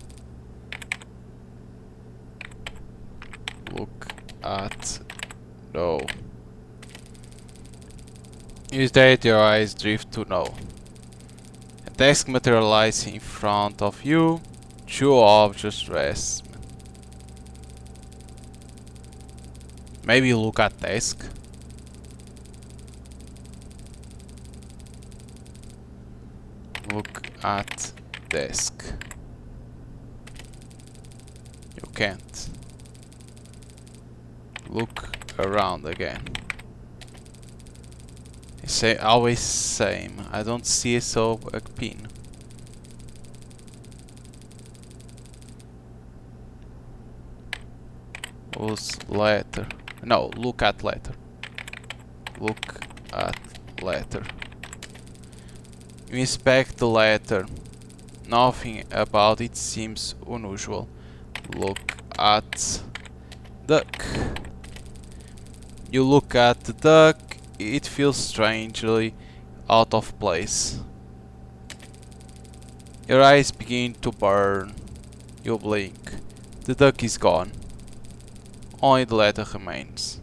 Speaker 1: Look at no. Use that your eyes drift to no. A desk materializes in front of you. Two objects rest. Maybe look at desk. Look at desk. You can't. Look around again. It's always same. I don't see a pin. Whose letter? No, look at letter. Look at letter. You inspect the letter. Nothing about it seems unusual. Look at duck. You look at the duck. It feels strangely out of place. Your eyes begin to burn. You blink. The duck is gone. Only the letter remains.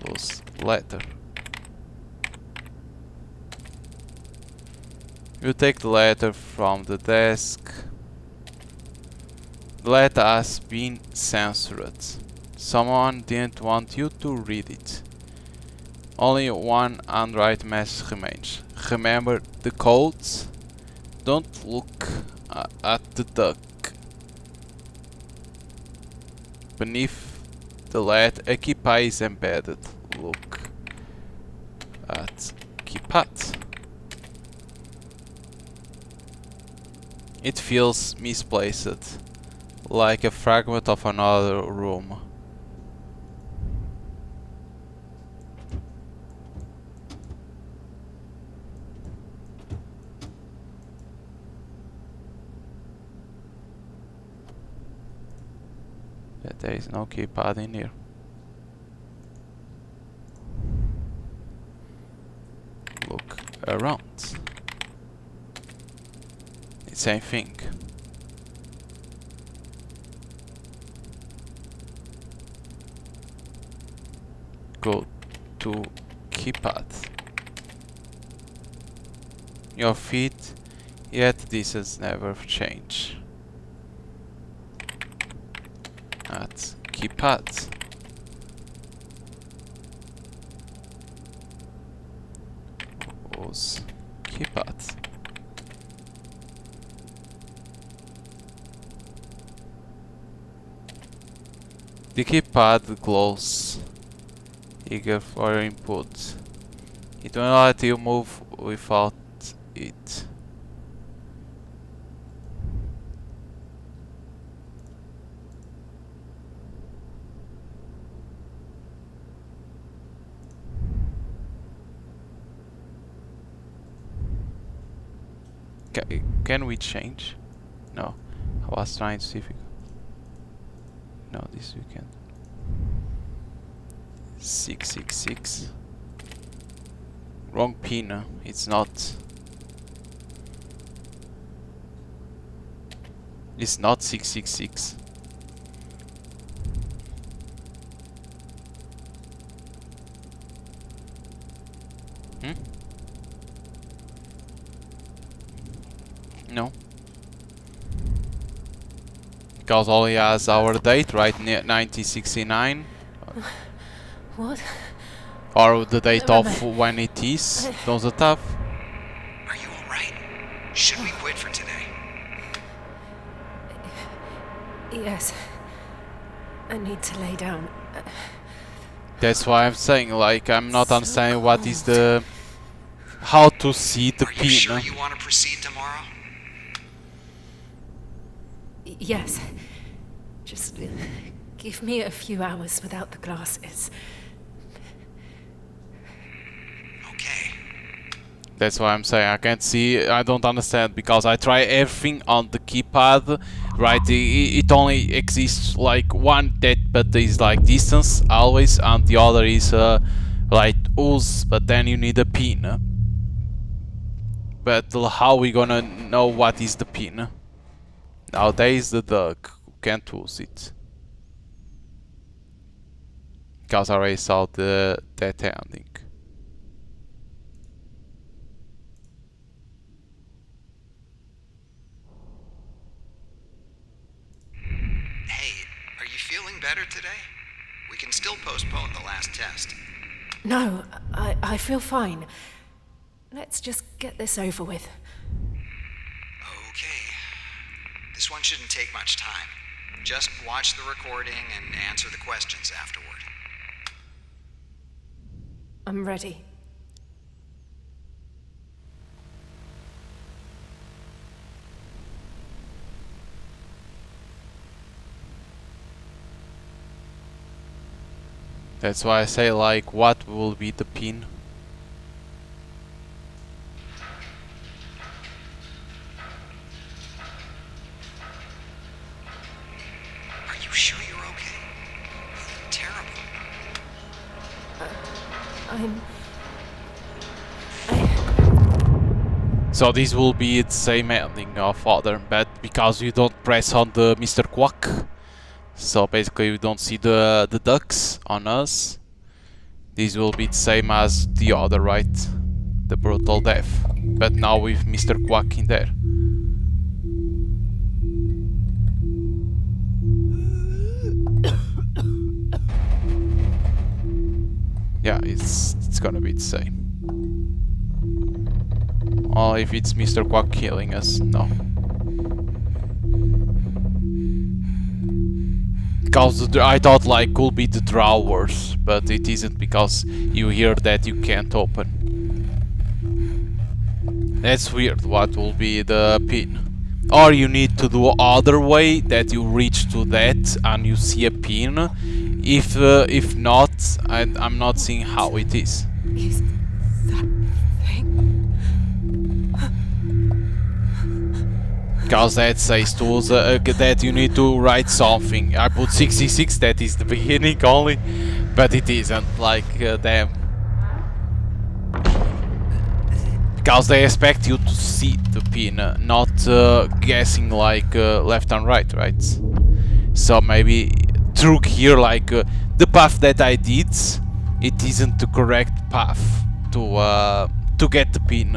Speaker 1: Whose letter? You take the letter from the desk. The letter has been censored. Someone didn't want you to read it. Only one handwritten message remains. Remember the codes? Don't look at the duck. Beneath the lead, a keypad is embedded. Look at keypad. It feels misplaced, like a fragment of another room. There is no keypad in here. Look around. It's same thing. Go to keypad. Your feet, yet this has never changed. At keypad. Was keypad. The keypad glows, eager for input. It will not let you move without it. Can we change? No. I was trying to see if we... No, this we can. 666. Wrong pin. It's not. It's not 666. No. Because only has our date, right? 1969.
Speaker 2: What?
Speaker 1: Or the date of when it is. Those are tough.
Speaker 3: Are you alright? Should we quit for today?
Speaker 2: Yes. I need to lay down.
Speaker 1: That's why I'm saying, like, I'm not understanding what is the... How to see the
Speaker 3: Are
Speaker 1: pin.
Speaker 3: you sure you want to proceed tomorrow?
Speaker 2: Yes. Just give me a few hours without the glasses.
Speaker 3: Okay.
Speaker 1: That's why I'm saying I can't see, I don't understand, because I try everything on the keypad, right? It only exists like one that, but is like distance always, and the other is like use, but then you need a pin. But how we gonna know what is the pin? Now there is the duck, who can't use it. Because I already saw that ending.
Speaker 3: Hey, are you feeling better today? We can still postpone the last test.
Speaker 2: No, I feel fine. Let's just get this over with.
Speaker 3: Okay. This one shouldn't take much time. Just watch the recording and answer the questions afterward.
Speaker 2: I'm ready.
Speaker 1: That's why I say, like, what will be the pin?
Speaker 3: Are you sure you're okay? You look terrible.
Speaker 1: So this will be the same ending of other, but because you don't press on the Mr. Quack, so basically we don't see the ducks on us. This will be the same as the other, right? The brutal death, but now with Mr. Quack in there. Yeah, it's gonna be the same. Or if it's Mr. Quack killing us, no. Because I thought like could be the drawers, but it isn't because you hear that you can't open. That's weird, what will be the pin? Or you need to do other way, that you reach to that and you see a pin. If not, I'm not seeing how it is.
Speaker 2: Is that thing?
Speaker 1: Because that says to that you need to write something. I put 66, that is the beginning only, but it isn't, like, damn. Because they expect you to see the pin, not guessing like left and right, right? So maybe through here, like the path that I did, it isn't the correct path to get the pin.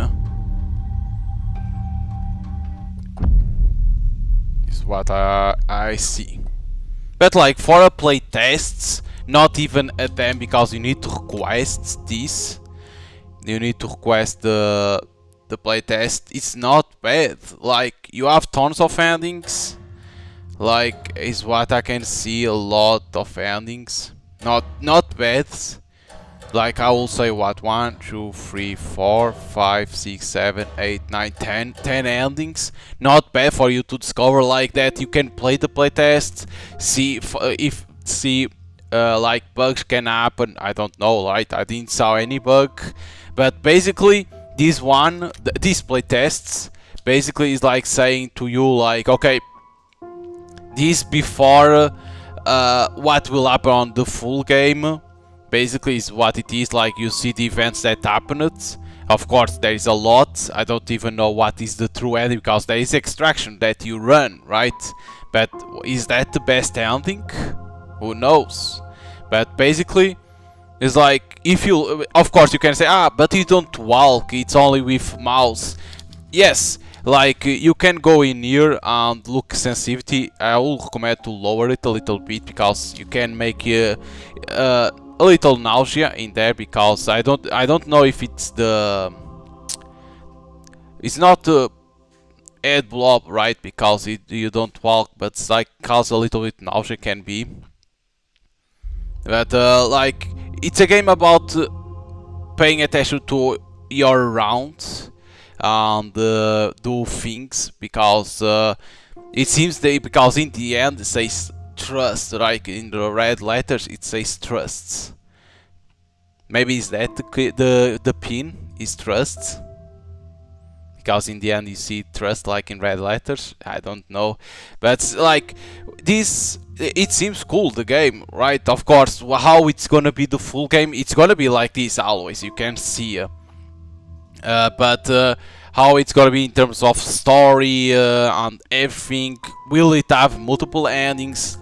Speaker 1: Is what I see. But like for a playtests, not even at them, because you need to request this. You need to request the playtest. It's not bad. Like you have tons of endings. Like is what I can see, a lot of endings. Not bad. Like I will say what 1, 2, 3, 4, 5, 6, 7, 8, 9, 10. 10 endings. Not bad for you to discover like that. You can play the playtest. See if like bugs can happen. I don't know, right? I didn't saw any bug. But basically, these playtests basically is like saying to you like, okay, this before what will happen on the full game. Basically is what it is, like you see the events that happened. Of course there is a lot. I don't even know what is the true ending, because there is extraction that you run, right? But is that the best ending? Who knows? But basically it's like, if you, of course you can say, but you don't walk, it's only with mouse. Yes, like you can go in here and look sensitivity. I will recommend to lower it a little bit, because you can make a little nausea in there, because I don't know if it's it's not head blob, right? Because you don't walk, but it's like cause a little bit nausea can be. But like it's a game about paying attention to your rounds and do things, because it seems because in the end it says trust, like in the red letters it says trusts. Maybe is that the pin is trust, because in the end you see trust like in red letters. I don't know, but like this, it seems cool, the game, right? Of course, how it's gonna be the full game, it's gonna be like this always, you can see. But how it's gonna be in terms of story and everything, will it have multiple endings?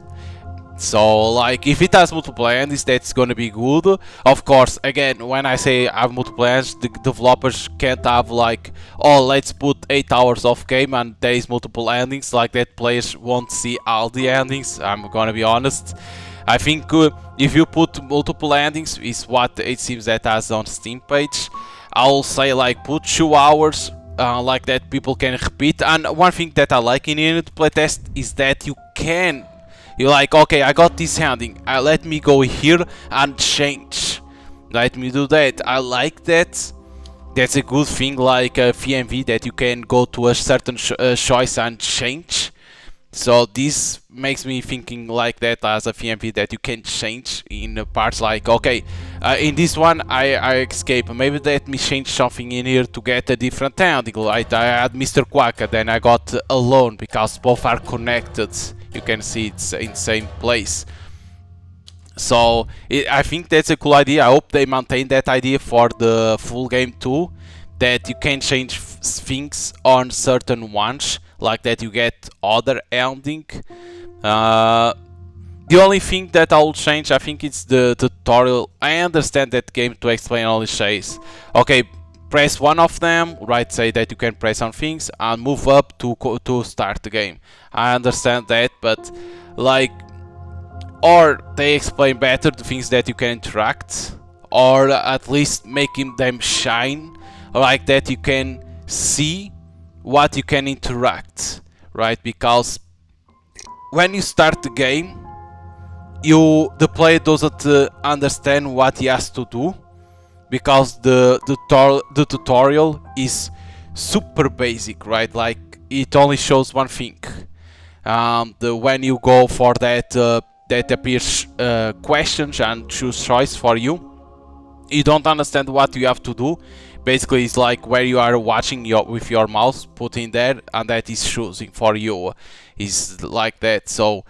Speaker 1: So like if it has multiple endings, that's gonna be good. Of course, again, when I say have multiple endings, the developers can't have like, oh, let's put 8 hours of game and there is multiple endings, like that players won't see all the endings. I'm gonna be honest. I think if you put multiple endings, is what it seems that has on Steam page. I'll say like put 2 hours, like that people can repeat. And one thing that I like in the playtest is that you're like, okay, I got this ending, let me go here and change. Let me do that. I like that. That's a good thing, like a VMV, that you can go to a certain choice and change. So this makes me thinking like that as a VMV, that you can change in parts, like, okay, in this one I escape, maybe let me change something in here to get a different ending. Like I had Mr. Quack, then I got Alone, because both are connected. You can see it's in the same place. So I think that's a cool idea. I hope they maintain that idea for the full game too, that you can change things on certain ones, like that you get other ending. The only thing that I'll change, I think, it's the tutorial. I understand that game to explain only says, okay, press one of them, right? Say that you can press on things and move up to start the game. I understand that, but like, or they explain better the things that you can interact, or at least making them shine, like that you can see what you can interact, right? Because when you start the game, the player doesn't understand what he has to do, because the tutorial is super basic, right? Like it only shows one thing. When you go for that, that appears questions and choose choice for you. You don't understand what you have to do. Basically, it's like where you are watching with your mouse put in there, and that is choosing for you. It's like that. So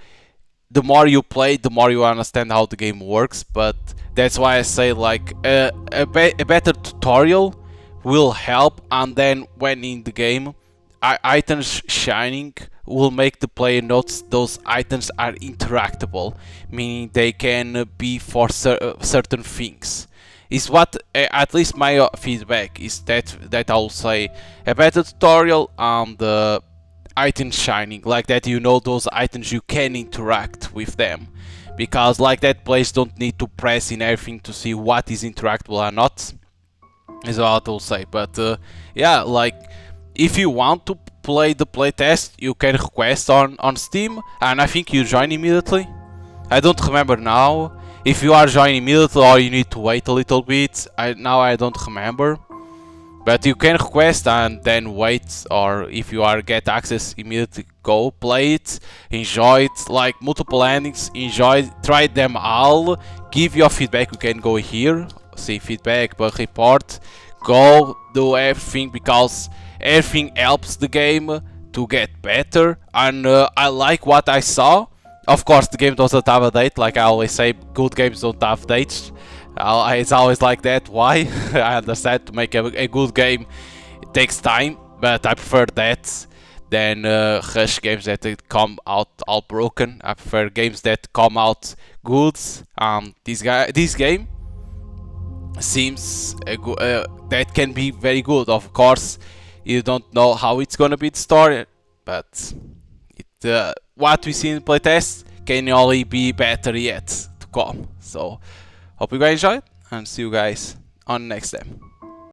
Speaker 1: the more you play, the more you understand how the game works. But that's why I say like a better tutorial will help, and then when in the game, items shining will make the player notice those items are interactable, meaning they can be for certain things. Is what at least my feedback is, that I'll say a better tutorial and items shining, like that, you know, those items you can interact with them, because like that players don't need to press in everything to see what is interactable or not, is what I'll say. But yeah, like if you want to play the playtest, you can request on Steam, and I think you join immediately. I don't remember now if you are joining immediately or you need to wait a little bit. I don't remember. But you can request and then wait, or if you are get access immediately, go play it, enjoy it, like multiple endings, enjoy, try them all, give your feedback. You can go here, see feedback, bug report, go do everything, because everything helps the game to get better. And I like what I saw. Of course, the game doesn't have a date, like I always say, good games don't have dates. It's always like that. Why? I understand, to make a good game it takes time, but I prefer that than rush games that come out all broken. I prefer games that come out good. This game seems that can be very good. Of course, you don't know how it's gonna be the story, but what we see in playtest can only be better yet to come. So hope you guys enjoyed, and see you guys on next time.